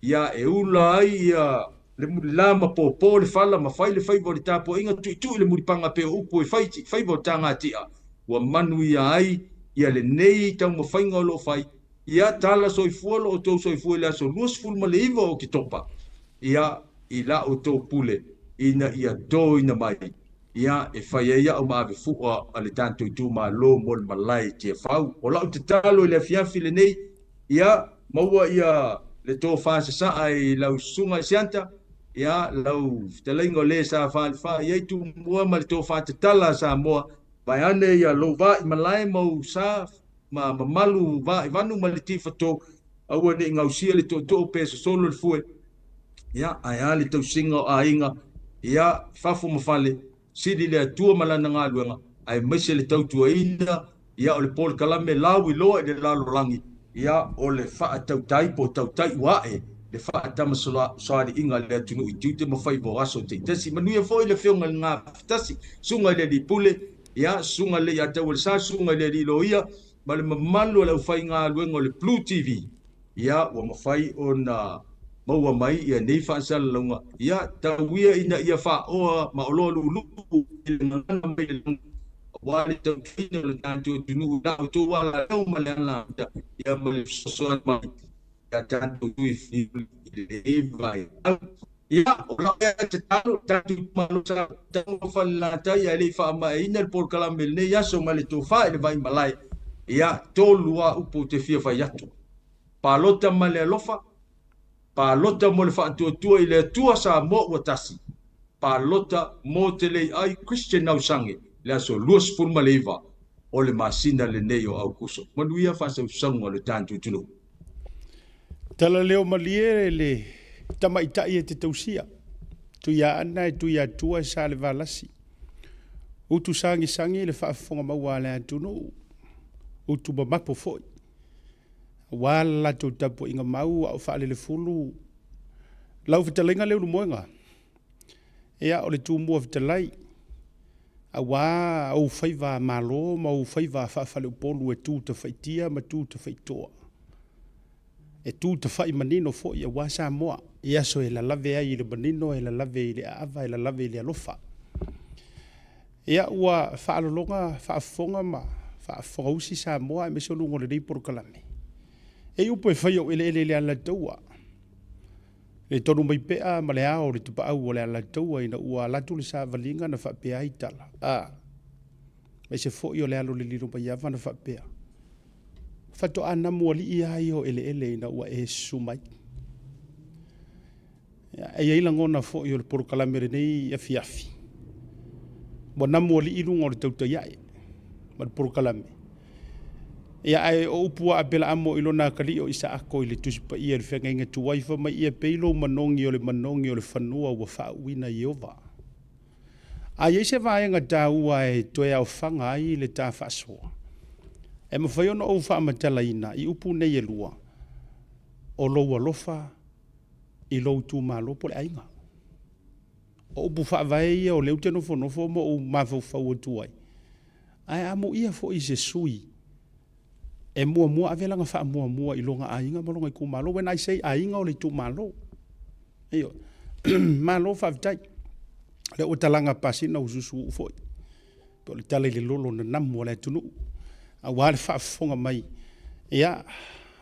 ia e ula ai ia le mulama po le fala ma fai le fai vo le tapo inga tu le mulipanga pe upo e fai vo tanga tia wa manu ia ai ia le nei tau ma fai ngolo fai ia tala soi fuolo o tau soi fuolo aso luas ful ma le iwa o ki topa ia i la o tau pule ina ia do ina mai ia e fai ia o ma ave fua a le tanto i tu ma lo mol malai tia fau o la o te talo i le fiafi le nei ia maua ia le tō whāsa sa ai lau sunga sianta ia lau talaingo le sa fa ia tu mua ma le tō whāta tala sa mua vai ane ia lo va i malai mau sa ma malu va i vanu ma le tifato au ane ngausia le tō pesa solo le fue ia ai ali tau singa a inga ia fafo mafale sidi le atua malana ngā luenga ai maise le tau tua ina ia o le Paul Kalame lau i loa i le lalo langi ia o le faa tau tai po tau tai wae le faa tama soari inga le atunu i tute mawhai bo aso te tasi manuia foi le whionga ngā fitasi sunga le li pule ia sunga le ia tau sa sunga le li loia ma le mamalu le fai ngā luenga le Blue TV ia wa mafai ona maua mai ia nei fa sala longa ia tawia ina ia fa o ma lo lu ina mai wa le tau fina le tantu tunu na to wala no ma le na ia ma le so mai ia tantu tu i vai ia ora te tantu malu sa tangu fa la ta ia le fa mai ina por kala mel ne ia so ma le to fa le vai malai ia to lua upo te fia fa yatu palota ma le lofa palota mo le whaatuatua i le atua sa mo ua tasi. Palota mo te lei ai Christian Nausange, le aso luas fulma leiva o le masina le nei o au kuso. Manuia whasa usangu o le tantu tunu. Tala leo maliere le tamaitai e te tausia. Tu ia ana e tu ia tua sa le valasi. Utu sangi sangi le whaafonga maua le atunu. Utu mamapo foi. Wala tu tapo inga mau au whaale le fulu. Lau whitalenga leo lumoenga. Ea o le tūmua whitalai. A wā au whaiva malo ma au whaiva whaafale upolu e tū ta whaitia ma tū ta whaitoa. E tū ta whai manino fo i a wā sa moa. Ea so e la lave ai i le manino, e la lave i le aava, e la lave i le alofa. Ea ua whaalolonga, whaafonga ma whaafonga usi sa moa e meso lungo le rei porukalame. E upo e whai o ele ala taua. Le tonu mai pea ma le ao le tupa au o le ala taua ina ua latu le sa valinga na whapea itala. Me se fo i o le alo le liro mai awa na whapea. Whato ana mua li ia i o ele ina ua e sumai. E eila ngona fo i o le porukalamere nei a fiafi. Mo na mua li ilunga o le tauta iai. Ma le porukalamere. Ia ai o upua a bela amo ilo na kali o isa ako i le tusipa ia le whenga inga tuwaifa mai ia peilo manongi o le whanua ua whaawina i ova. A ia se vaenga tā ua e toe au whanga ai le tā whasoa. E mawhai ono au whaamatala ina i upu nei e lua. O loua lofa i lou tū mālopo le ainga. O upu whaavai o leu te nofo mo o mawhau tuai. Ai amo ia fo i se sui. E mua avelanga wha mua i longa ainga malonga i kumalo. When I say ainga o le tu malo. Eyo. Malo whavitai. Le o talanga pasina ususu ufoi. Pe o le tala i le lolo na namu o le tunu. A wale whaafonga mai. Ia.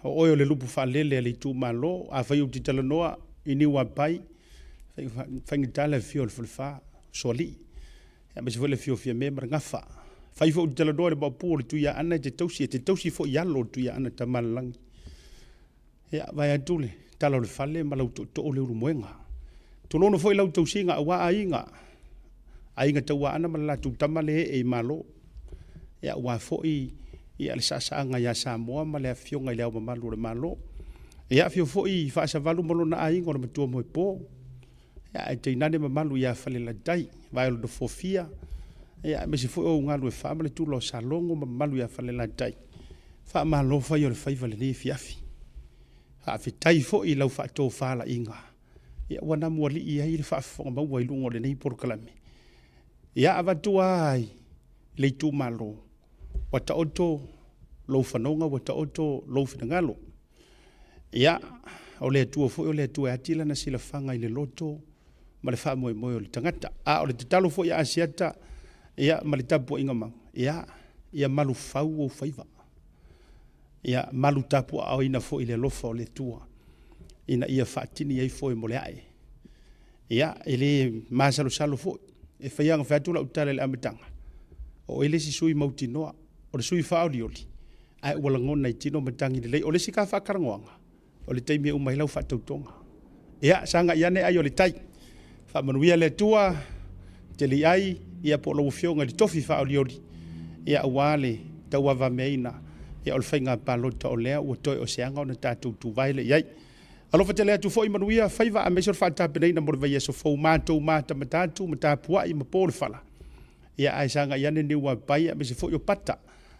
O oio le lupu whaalele le tu malo. A whai uti tala noa. Ini wapai. Whaingitala fio le fulfa. Soli. Ia mesi vole fio fia me marangafa. Fai fo tala doa le bapu le tuia ana te tausi fo yalo tuia ana tamalang. Ya vai atule tala le fale ma lau to le rumoenga. Tolono fo lau tausinga awa ainga. Ainga tawa ana ma la tu tamale e malo. Ya wa fo i le sasanga ya Samoa ma le fionga le au malu le malo. Ya fio fo i fa sa valu malo na ainga le matua mo po. Ya te nane ma malu ya fale la dai vai lo fofia. Ia me se foi o ngalu e family tu lo salongo ma malu ya fale la tai. Fa ma lo fa yo le fa vale ni fiafi. Fa fi tai fo i lau fa to fa la inga. Ia wana mo li ia i fa fo ma wa lungo le nei por kalame. Ia ava tu ai le tu malo. Wata oto lo fanonga wata oto lo finangalo. Ia o le tu fo o le tu atila na sila fanga i le loto ma le fa mo o le tangata. O le talo fo ia asiata. Ia malitapu inga mau. Ia malu fau o faiva. Ia malu tapu au ina fo ile lofa o le tua. Ina ia fatini ai fo e mole ae. Ia ele masalo salo fo. E faianga fatula utale le amitanga. O ele si sui mauti noa. O le sui fao li oli. Ai walangona i tino matangi le lei. O le si ka whakarangoanga. O le taimi umai lau fatautonga. Ia sanga iane ai o le tai. Whamanuia le tua. Te li ai. Ia po lo fionga di tofi fa oliori ia wale tawa va meina ia ol fainga palota o lea o toi o seanga ona tatu tu vaile ia alo fatele tu foi manuia faiva a mesor fa ta peina mo vai so fo mato mata matatu mata pua i mapol fala ia ai sanga ia ne wa pai a mesi fo yo pata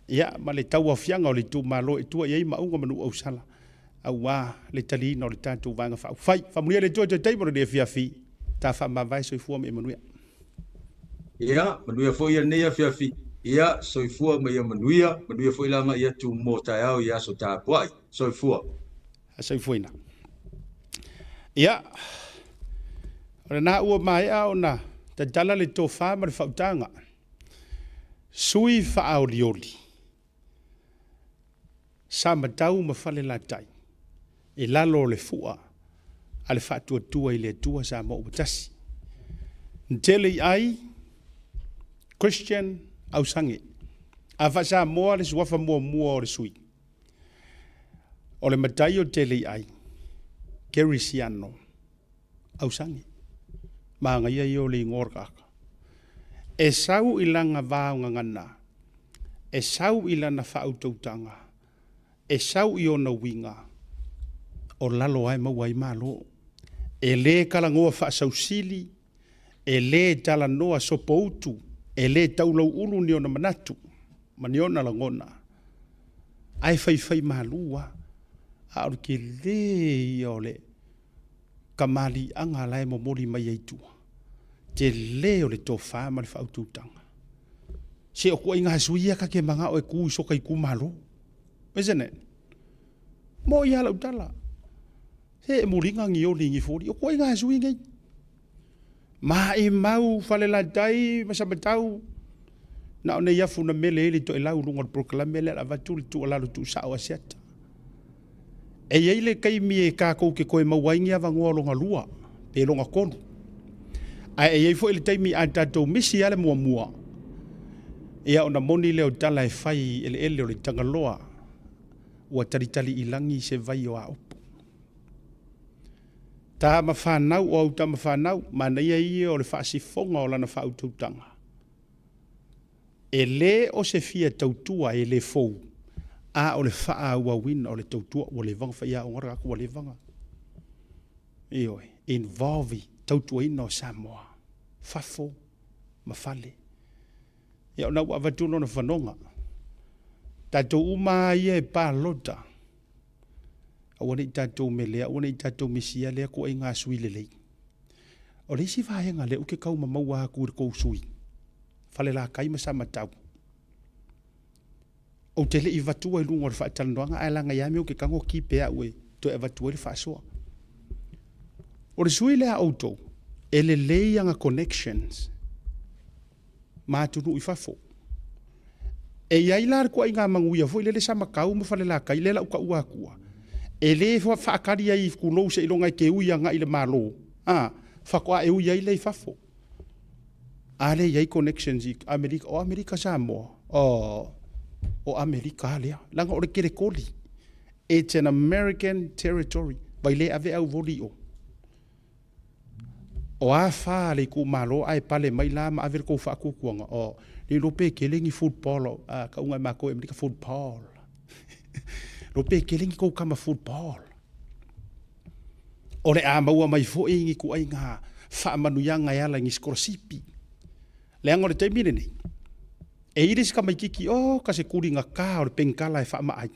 ia ma le tawa fianga o le tu malo e tu ia ma unga manu o sala a wa le tali no le tatu vanga fa fai familia le jojo table de fiafi ta fa ma vai so fu me manuia. Ia, manuia foi ia nei a fiafi. ia soifua ma ia manuia foi langa ia tu mo taeao ia so tapuai soifua soifuina ia ora na ua mai a ona ta dala le tofa ma le fautanga sui faaolioli sa matau ma fale latai e lalo le fua ale faatuatua i le atua sa mo utasi ntele ai Christian au sange a fasa moa le suafa mua o le sui o le matai o tele ai Kerisiano au sange maanga ia i o le ngorkaka e sau ilanga vaunga ngana e sau ilana fautautanga e sau i ona winga o lalo ai mawai malo e le kalangoa faasausili e le tala noa sopoutu e le taulau ulu ni ona manatu mani ona langona ai fai malua a ori ke le i ole kamali anga lai momoli mai aitua te le o le tofa ma le faututanga se o kua inga suia ka ke manga o e ku soka i ku malo isn't it mo ia la utala se e muringa ngi o lingi fori o kua inga suia ngai ma e mau fale la dai ma sabatau na ona ia funa mele ele to elau lunga proclame le la vatul tu ala tu sa o set e ile kai mi e ka ko ke ko e mawaingi ava ngolonga lua pe longa konu ai e fo ile taimi ata to misi ale mua ia ona moni leo tala e fai ele o le tangaloa ua talitali ilangi se vai o a opo ta mawhanau o au ta mawhanau mana ia o le whaasifonga o lana whautautanga e le o se fia tautua e le fou a o le wha ua wina o le tautua o le vanga whaia o ngara aku o le vanga involve tautua ina o Samoa fafo mawhale ia o nau avatuno na whanonga tatou uma ia e pā lota awana i tatou melea awana i tatou misia lea ko ai ngā sui lelei o le isi vahenga le uke kau mamaua aku i kou sui fale la kai ma sa matau o tele i vatua i lunga o le whaatalandoanga ai langa iame uke kango ki pea ue to e vatua i le whaasoa o le sui lea auto e le leianga connections mātunu i fafo e iai lar ko ai ngā manguia fo i lele sa makau ma fale la kai lela uka ua akua e le fa akari ai kulou se ilonga ke uia nga ile malo fa ko e uia ile fafo ale iai connections i America Samoa o America lea langa o le kere koli it's an American territory vai le ave au voli o a fa le ku malo ai pale mai la ma ave ko fa ku kuanga o le lope kelingi football ka unga ma ko America football lope kelingi ko kama football o le a maua mai fo ingi ku ai nga fa manu yanga yala ngi skorsipi le angore te mine ni e iris ka mai kiki ka se kuri nga ka o le penkala e fa ma ai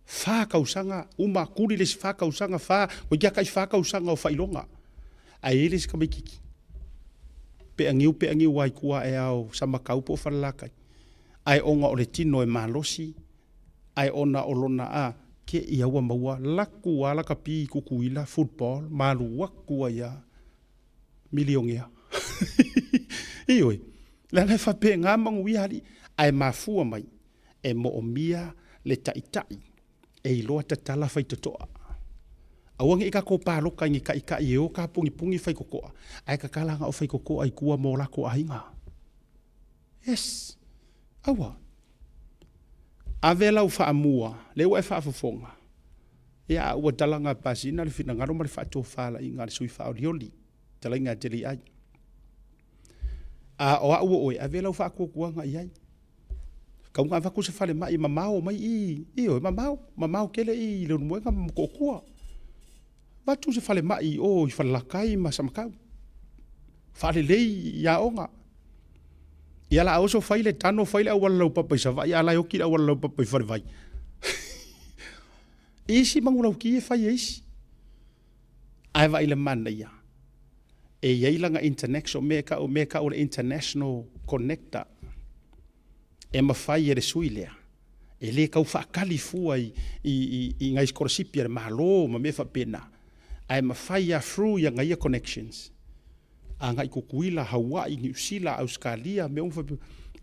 fa ka usanga uma kuri le fa ka usanga fa o ya ka fa ka usanga o fa ilonga ai iris ka mai kiki pe angiu wai kua e au sama kaupo falaka ai onga o le tino e malosi ai ona olona ke ia ua maua laku ala ka pi kukuila football malu wakua ya miliongia ioi la le fa pe nga mangu ali ai mafua mai e mo omia le taitai e ilo tatala fai totoa awangi ika ko palo ka ngi ka o ka pungi fai kokoa ai ka kalanga o fai kokoa ai kua mo la ko ainga yes awa avela u fa amua le u fa fofonga ya u talanga pasina le fina ngaro ma fa to fala inga le sui fa olioli talanga teli ai o avela u fa ko kuanga ai ka unga fa ku se fale mai mamao mai mamao kele i le muenga ko kua batu se fale mai i falakai ma samakau fale lei ya onga ia la oso faile tano faile awal lau papa isa vai ala yo kira awal lau papa fare vai isi mangulau ki fai isi ai vai le mana ia e ia langa international meka o international connector e mawhai e le sui lea. E le kau whaakali fua i ngai skorosipi e mahalo ma me whapena. Ai mawhai a through ia ngai connections. A ngai kukuila Hawaii, New Zealand, Australia, me umfa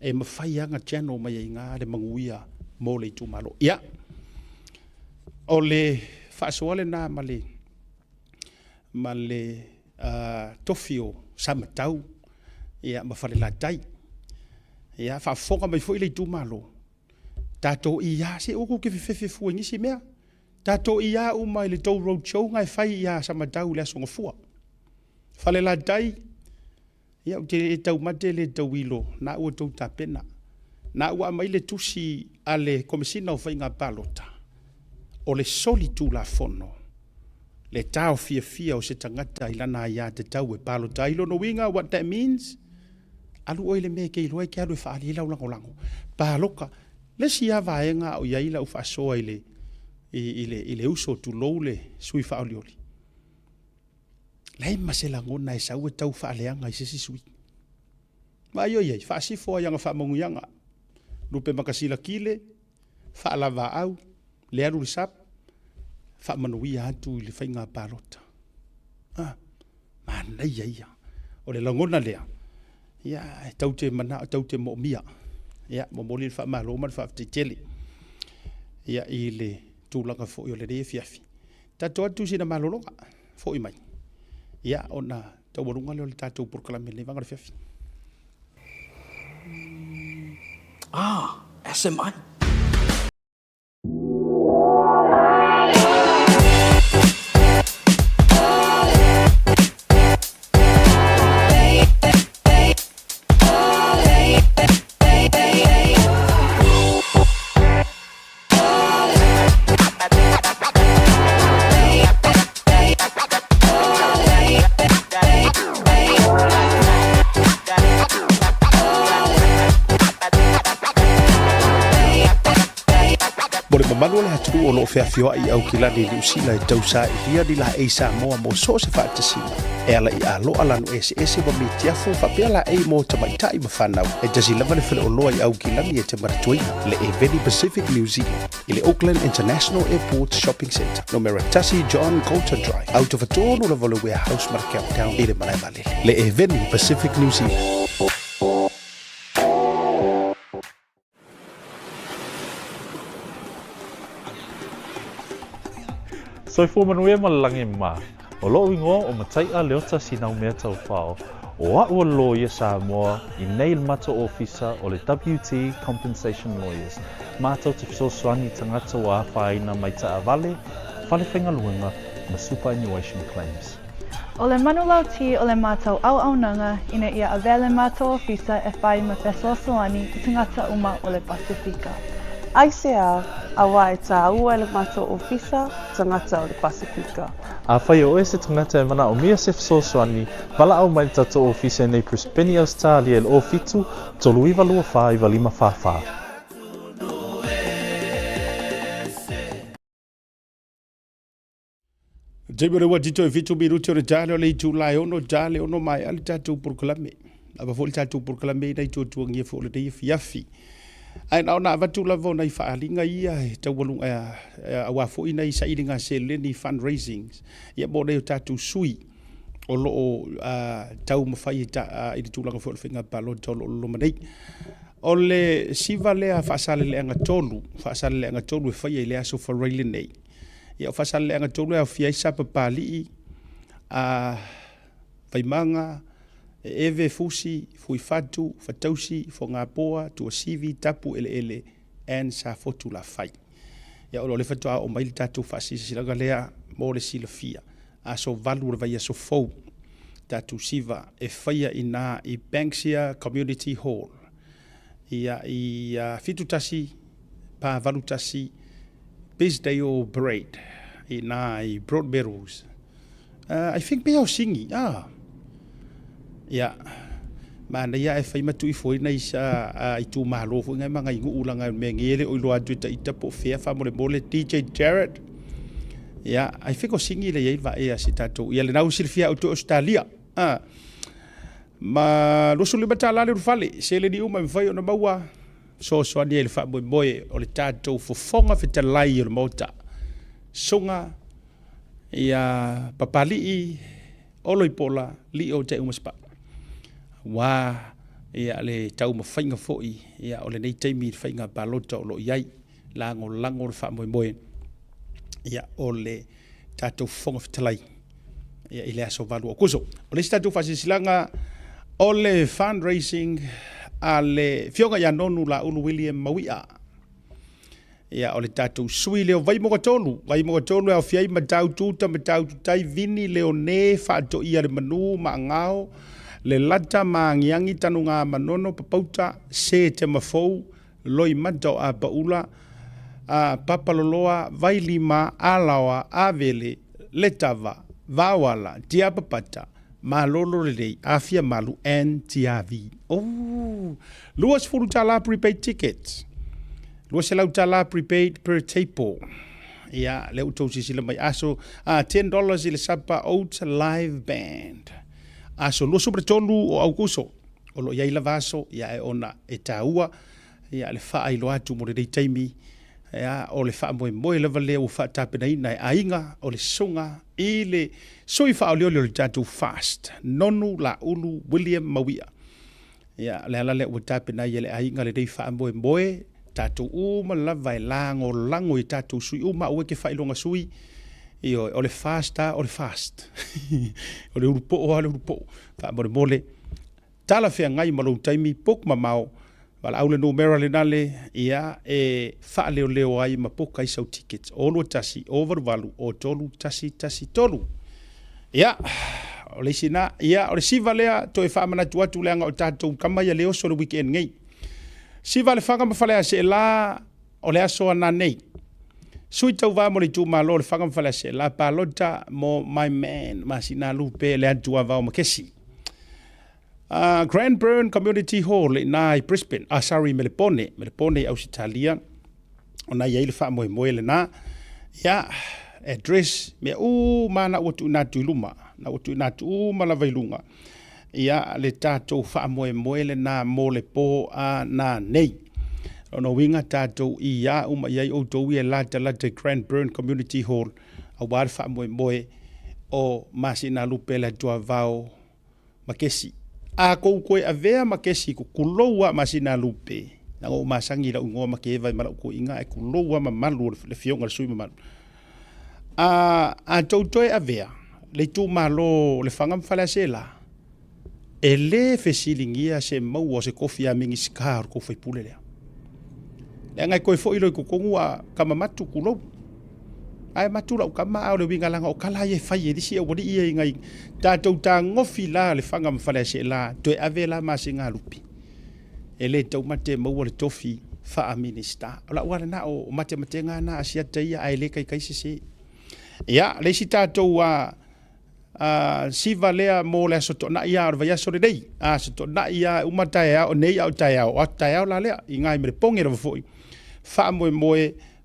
e mawhai anga channel mai i ngā le manguia mō le i tūmalo. Ia, o le whaasoale nā ma le tofio samatau, ia mawhale la tai. Ia, whaafonga mai fo i le i tūmalo. Tātou ia se oku ke whiwhiwhi fua ngisi mea. Tātou ia uma i le tau road show ngai whai ia samatau le asonga fua. Whale la tai, ia te e tau mate le tau ilo, na ua tau tapena. Na ua mai le tusi a le komisina o whainga palota. O le soli tū la fono. Le tau fia o se tangata ilana ia te tau e palota. Ilo no winga, what that means? Alu oi le mea ke iloa ke alu e whaali ila ulangolango. Paloka, le si awa e ngā o iaila u whaasoa i le uso tu lou le sui whaolioli. Lai masela ngona e sau e tau whaaleanga i sisi sui. Mai oi ai, whaasifo a yanga whaamongu Lupe makasila kile, whaalawa au, le aru risap, whaamanuia atu i le whainga palota. Manai ia. O le langona lea. Ia, tau te mana, tau te mo'mia. Ia, momoli le whaamaloma le whaaftetele. Ia, i le tūlanga fo i o le rei fiafi. Tato atu sina malolonga, fo i mai. Ia, ona tau warunga leo le tātou porkalame le vanga le fiafi. SMI. Manu le hatu o lo feafioa i au kilani ni usila e tausa i hia ni la eisa moa mo so se whaatasina. E ala i alo alanu ese wa mitiafu whapea la ei mo tamaita i mawhanau. E tasi lava le whele o loa i au kilani e te maratuina le e Veni Pacific New Zealand. I le Auckland International Airport Shopping Centre. No mera tasi John Coulter Drive. Out of a tono la vole warehouse markea town i le malai male. Le e Veni Pacific New Zealand. Soi fu manuia malangi ma. O lo ingo o matai a leota sinau mea tau whao. O a ua lo ia Samoa i nei mata ofisa o le WT Compensation Lawyers. Mātou te fisoswani tangata wa whaina mai ta avale, whale whenga luenga ma superannuation claims. O le manulauti o le mātou au nanga ina ia avele mātou ofisa e whai ma fesoasoani i tangata uma o le Pasifika. Aisea, a wae tā ua le mātou ofisa, tangata o le Pasifika. A whai o se tangata e mana o mia se fisoswani, wala au mai tato ofisa nei Prispeni Australia le ofitu, tolu iwa lua wha iwa lima wha. Jaibu rewa tito e fitu miruti o le tale o le itu lai ono tale ono mai ali tatou porkalame. Aba fo le tatou porkalame na i tuatuangia fo le dei fiafi. Ai na ona watu lavo na i whaalinga ia e tauwalunga a wafo ina i sailinga se leni fundraisings. Ia mo reo tātou sui o loo tau mawhai i le tūlanga fo le whinga palo tolo o lo manei. O le siva lea whaasale le anga tolu e whai e le aso whareile nei. Ia o whaasale le anga tolu e au fia isa papali a waimanga, eve fusi, fui fatu, fatausi, fo ngā poa, tua sivi, tapu ele, en sa fotu la fai. Ia o le fatua o maili tatu whaasisa silaga lea mo le sila fia. A so valu le vai a so fau. Tatu siva e whaia i Banksia Community Hall. Ia i fitutasi, pa valutasi, Bisdale Parade. I Broadmeadows. I think me au singi, Ia, mana ia e whai matu I fwoi na isa I tū mahalo fwoi ngai mga ingu ulanga me ngere o ilo atu ita ita po whea wha mole DJ Jared. Ia, I think o singi le iei wa ea si tatou. Ia le nau silfia o tu Australia. Ma losu le bata lale rufale, se le ni uma mwhai o na maua so ni le fa moe o le tatou fofonga fetalai o le mota sunga ia papali o loi pola li o te umaspa wa ia le tau mawhainga foi ia o le nei teimi whainga balota o lo iai lango le fa moe ia o le tatou fofonga fetalai ia ile aso valu o kuso o le tatou fasisilanga o le fundraising a le fionga ia nonu la ulu William Mawia ia o le tatou sui leo vai moga tolu au fiai matau tutai vini leo ne whaato ia le manu maangao le lata maangiangi tanu ngā manono papauta se te mafou loi matau a baula a papaloloa vai lima alawa avele letava vawala tia papata malolo lelei afia malu NTRV luas furu tala prepaid tickets luas lau tala prepaid per table ia le utou sisila mai aso $10 i le sapa out live band aso lo sobre tolu o auguso o lo ia vaso ia e ona e taua ia le faa ilo atu mo le taimi ia o le faa moe le vale o faa tapenaina e ainga o le sunga i le soi faa o le tatu fast nonu la ulu William Mawia ia le ala le o tapenaina le ainga le dei faa moe tatu uma lava e lango i tatu sui uma ue ke faa ilonga sui o le fast o le fast o le urupo faa mole tala fea ngai malo taimi pok mamao wala au le numero le nale ia e faa leo ai mapoka i sau tickets olo tasi over valu o tolu tasi tolu ia o le sina ia o le siva lea to e faa mana tuatu leanga o tatou kama ia leo so le weekend ngai siva le fanga mafale a se la o le aso ana nei sui tau va mo le tu malo le fanga mafale a se la palota mo my man masina lupe le atua va o makesi Grand Burn Community Hall na Brisbane Melepone Ausitalia ona ia ile fa moe le na ya address me mana o tu na tuluma na o tu na tu mala vailunga ia le tatou fa moe le na mo le po a na nei ona winga tatou ia ia o to ia la Grand Burn Community Hall a war fa moe o masina lupe la tua vao makesi a kou koe a vea makesi ku kuloua masina lupe na o masangi la ungoa makeva mara ko inga e kuloua mamalu le fionga le sui mamalu a tautoe a vea le tu malo le fangam falasela ele fesilingia se mau se kofia mingi skar ko foi pule le ngai koe fo ilo ko kongua kama matu kulou ai matura o kama au le winga langa o kala ye fai e disi o wadi ia ngai tatou ta ngofi la le fanga mfale se la to avela masinga lupi ele tau mate mo le tofi fa minista la wala na o mate nga na asia taia ai le kai se ya le sita to wa si valea mo le soto na ia va ya so dei soto na ia umata ya o nei au taia la le ngai me pongero foi fa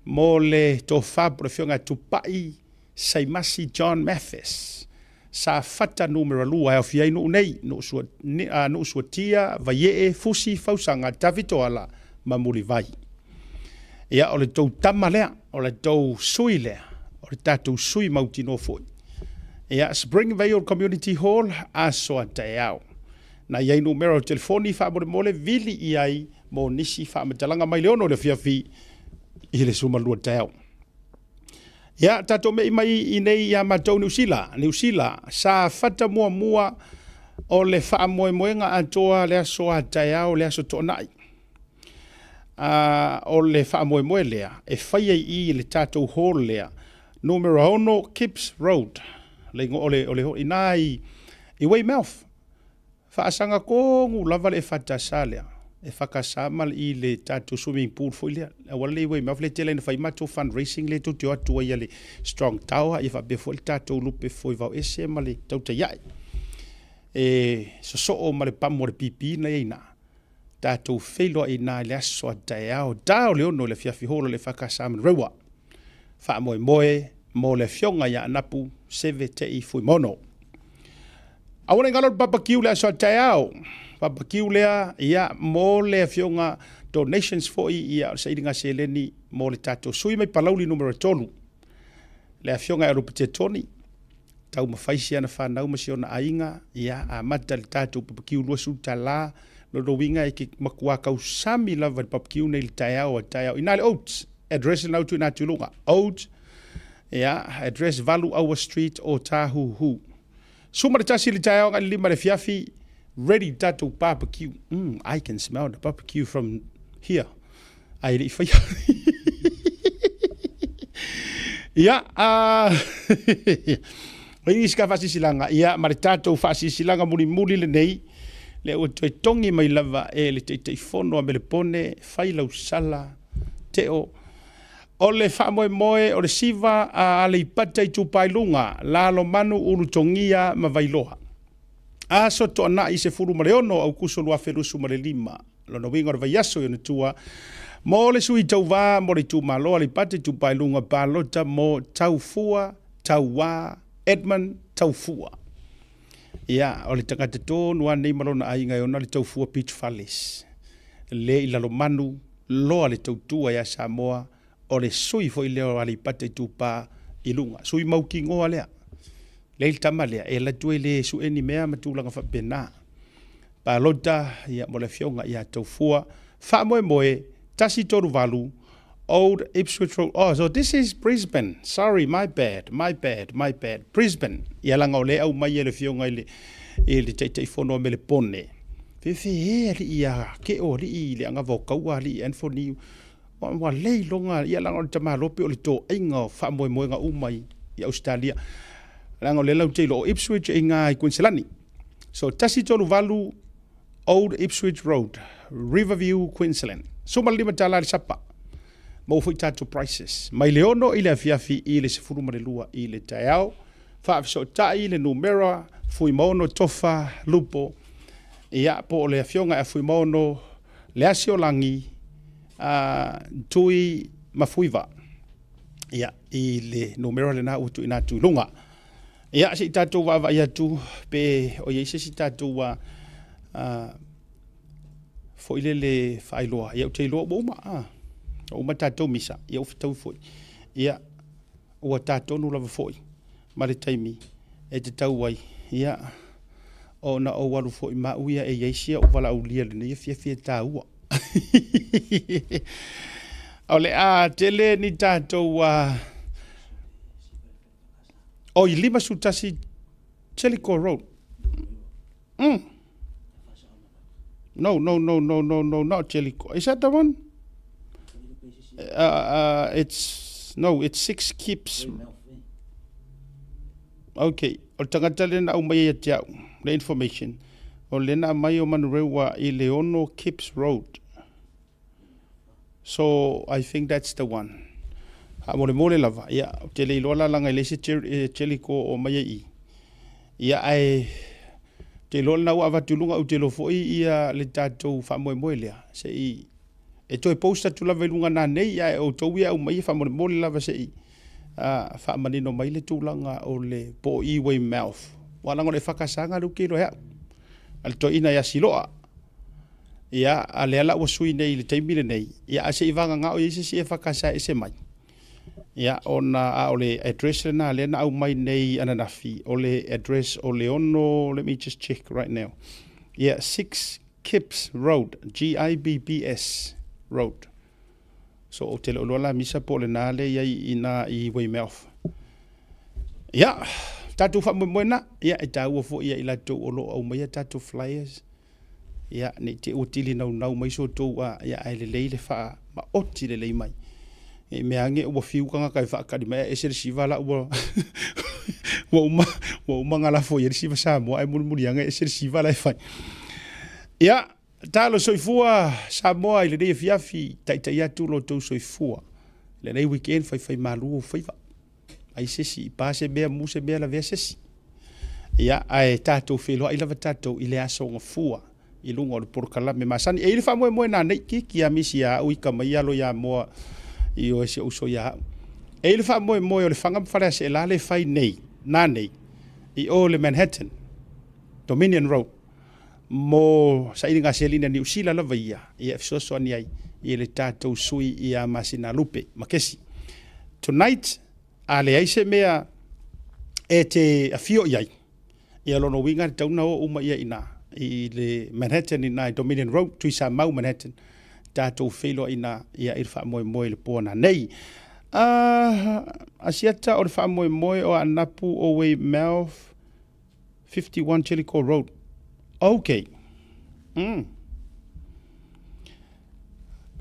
mo le to fabro fionga tupai sai masi John Mathis sa fata numero lua au fia inu nei no sua tia vaie fusi fausanga tavito ala mamuli vai ia o le tau tamalea o le tau sui lea o le tatu sui mauti no foi ia Springvale Community Hall aso ataiao na ia numero telefoni fa mole vili iai mo nisi fa matalanga mai leono le fiafi i le suma lua tau. Ia, tato mei mai i nei ia matau New Zealand, sa fata mua o le faa moenga atoa le aso a taiao le aso tonai. O le faa moe lea, e whaia i le tatou hall lea, numero hono Kips Road, le ole inai i Weymouth. Faa sanga kongu lava le fata salea. E whakasama i le tatou swimming pool fo ilea. Wala le iwe mawle tele na whai matou fundraising le tuti o atua ia le Strong Tower. I whabe fo le tatou lupe fo i vau ese ma le tauta iai. So o ma le pamo le pipi na ina. Tatou wheilo ina le aso a taiao. Dao le ono le fiafi holo le whakasama rewa. Wha moe mo le fionga ia anapu seve te i fui mono. Awane ngalor barbecue le aso a taiao. Barbecue lea ia mo le fionga donations fo'i ia o sairinga seleni mo le tatou sui mai palauli numero 3 le afionga e rupete toni tau mawhaisi ana whanau ma siona ainga ia a mata le tatou papakiu lua suta la lo winga e ki makua kau sami lava le papakiu nei le taiao ina le Oates address na utu ina tulunga Oates ia address Valu Awa Street o Tahuhu suma le tasi le taiao ngai lima le fiafi ready tatou barbecue I can smell the barbecue from here ai le fai ia Ini ska fasi silanga ia maritato fasi silanga muli le nei le o toi tongi mai lava e le te fono a melepone failau sala teo o le moe o le siva a le ipata i tupailunga la lo manu ulu tongia ma vailoha a so to na i se furu mareono au kuso lua ferusu mare lima lo no wingo va yaso yo tua mo le sui tauva mo le tu malo le ipata i tupailunga balota mo taufua tauwa Edmund Taufua. Ia, o le tangata tōnu anei marona ainga ona le Taufua Beach Valleys. Le i lalo manu, loa le tautua ia Samoa, o le sui fo i leo ali pate tupa i lunga. Sui mauki ngoa lea. Le il tama lea, e la tue le su eni mea matulanga fa pena. Pa lota, ia mo le fionga ia Taufua. Fa moe, tasi toru valu, Old Ipswich Road. Oh, so this is Brisbane. Sorry, my bad. Brisbane. Ia langa o le au mai ele fionga ele te fono me le pone. Fefe he li ia ke o li le anga vokaua li Anthony. Wa lei longa ia langa o tama lope o le to inga fa moe nga umai i Australia. Langa o le lau te lo Ipswich inga i Queensland. So tasi tolu valu Old Ipswich Road, Riverview, Queensland. Suma lima tala le sapa. Mo foi tato prices. Mai leono ile afiafi ile se furu marelua ile taiao. Fa so tai le numero fui mono tofa lupo. Ia po le afionga e fui mono le asio langi tui mafuiva. Ia ile numero le na utu ina tu lunga. Ia si tato wa ia tu pe o ye si tato wa fo ile le failoa. Ia te lo bo ma o matatou misa ia o fitou foi ia o tatou no lava foi ma le taimi e te tau ai ia o na o walu foi ma uia e yeisia o vala ulia le ia fia taua o le a tele ni tatou o i lima sutasi Jellicoe Road no not Jellicoe. Is that the one? It's 6 Kips. Okay. O tangata lena au mai e tiau. The information. O lena mai o manurewa I Leono Kips Road. So I think that's the one. Ha mole lava. Ia. Te le ilola langa ilese Jellicoe o mai I. Ia ai. Te lola na ua vatulunga u te lofoi ia le tatou whamoe lea. Se I. E toi posta tu lava ilunga nā nei ai o tau ia au mai whamole lava se I whamanino mai le tūlanga o le po I Weymouth. Walanga le whakasanga luki ro hea. Al to ina ia siloa. Ia a le ala ua sui nei le taimile nei. Ia a se I vanga ngā o ise si e whakasa e se mai. Ia o na o le address na le na au mai nei ananafi. O le address o Leono, let me just check right now. Ia 6 Kips Road, Gibbs Road. So o te lola misa po le nale ia ina I Weymouth. Ia, tatu whamoena, ia e tau fo ia ila tau o lo au mai tatu flyers. Ia, ne te otili nau mai so tau ia ai le leile wha ma oti le lei mai. E me ange ua fiu kanga kai wha akari mai e se resiva la ua wa uma ngala fo ia resiva sa mo ai muri anga e se resiva la e whai. Ia, talo soifua Samoa I le rei fiafi taitai atu lo tau soifua. Le rei weekend fai malu o faiva. Ai sesi, pase mea muse mea la vea sesi. Ia, ai tatou wheloa I lava tatou I le aso ngā fua. I lunga o le porokalame masani. E ili whamoe nā nei ki a misi a uika mai alo ia moa I o ese uso ia. E ili whamoe o le whangam wharea se la le whai nei, nā nei. I o le Manhattan, Dominion Road. mo sa inga selina ni usila lava ia fisoso ani ai i le tatou sui ia masina lupe makesi tonight ale ai se mea e te afio iai ia lono winga tauna o uma ia ina i le Manhattan ina Dominion Road tuisa mau Manhattan tatou felo ina ia irfa moe le pona nei asiata o le fa moe o anapu o we mouth 51 Jellicoe Road. Okay.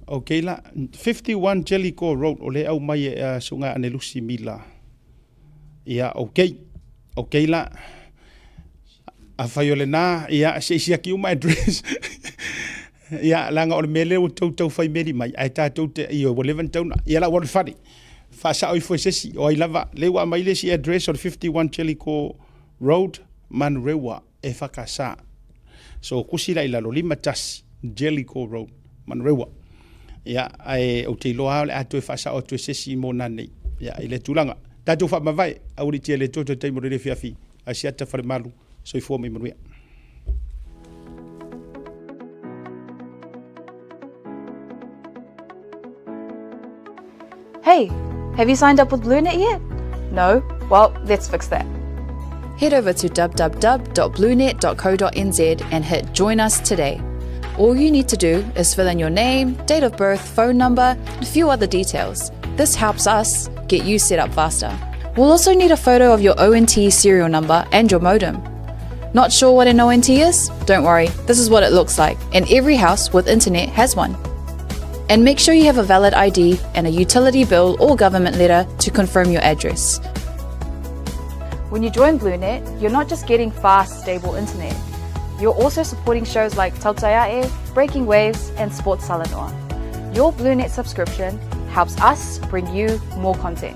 Okay la 51 Jellicoe Road o le au mai sunga ane Lucy Mila. Ia okay. Okay la a faiolena ia se ki uma address. Ia langa o le mele o tau fai meri mai ai tatou te i o Levan Town. Ia la wal fadi. Fa sa o foi sesi o ai lava le wa mai le si address o 51 Jellicoe Road Manrewa e fakasa. So kusila ila lo lima tasi Jellicoe Road Manrewa. Ya ai o te loa le atu e fasa o tu sesi mo nane. Ya ile tulanga. Tatu fa mavai au ri tele toto te mo le fiafi. Asiata fa malu so ifo me mruia. Hey, have you signed up with BlueNet yet? No? Well, let's fix that. Head over to www.bluenet.co.nz and hit Join Us today. All you need to do is fill in your name, date of birth, phone number, and a few other details. This helps us get you set up faster. We'll also need a photo of your ONT serial number and your modem. Not sure what an ONT is? Don't worry, this is what it looks like, and every house with internet has one. And make sure you have a valid ID and a utility bill or government letter to confirm your address. When you join BlueNet, you're not just getting fast, stable internet. You're also supporting shows like Tautaiae, Breaking Waves, and Sports Salanoa. Your BlueNet subscription helps us bring you more content.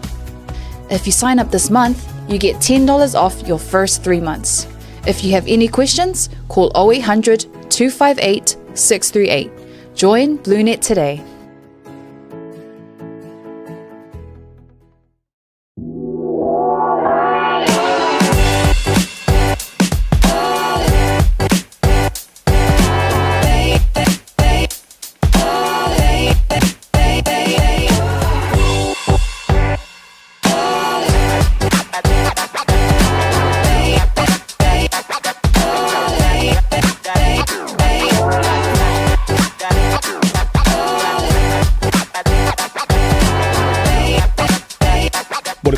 If you sign up this month, you get $10 off your first 3 months. If you have any questions, call 0800 258 638. Join BlueNet today.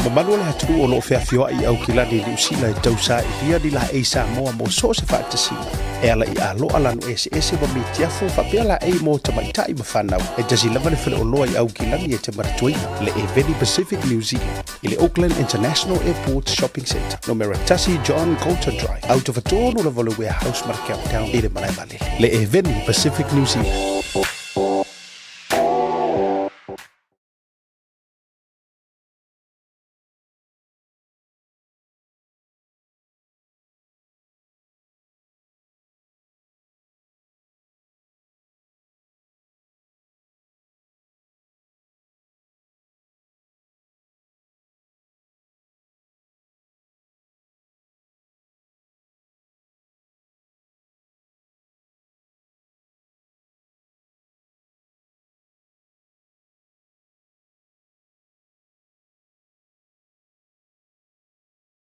Malu le hatu o lo feafioa i au kilani li usila e tausa i lia ni la e Samoa mo so se whaatasina. E ala I alo alanu ese wa mi tiafu whapea la e mo tamaitai mawhanau. E tasi lava le while o loa I au kilani e te maratuina le e Veni Pacific New Zealand. I le Auckland International Airport Shopping Centre. No Meratasi John Coulter Drive. Out of a tonu la vole warehouse markau down i le Malai Valley. Le e Veni Pacific New Zealand.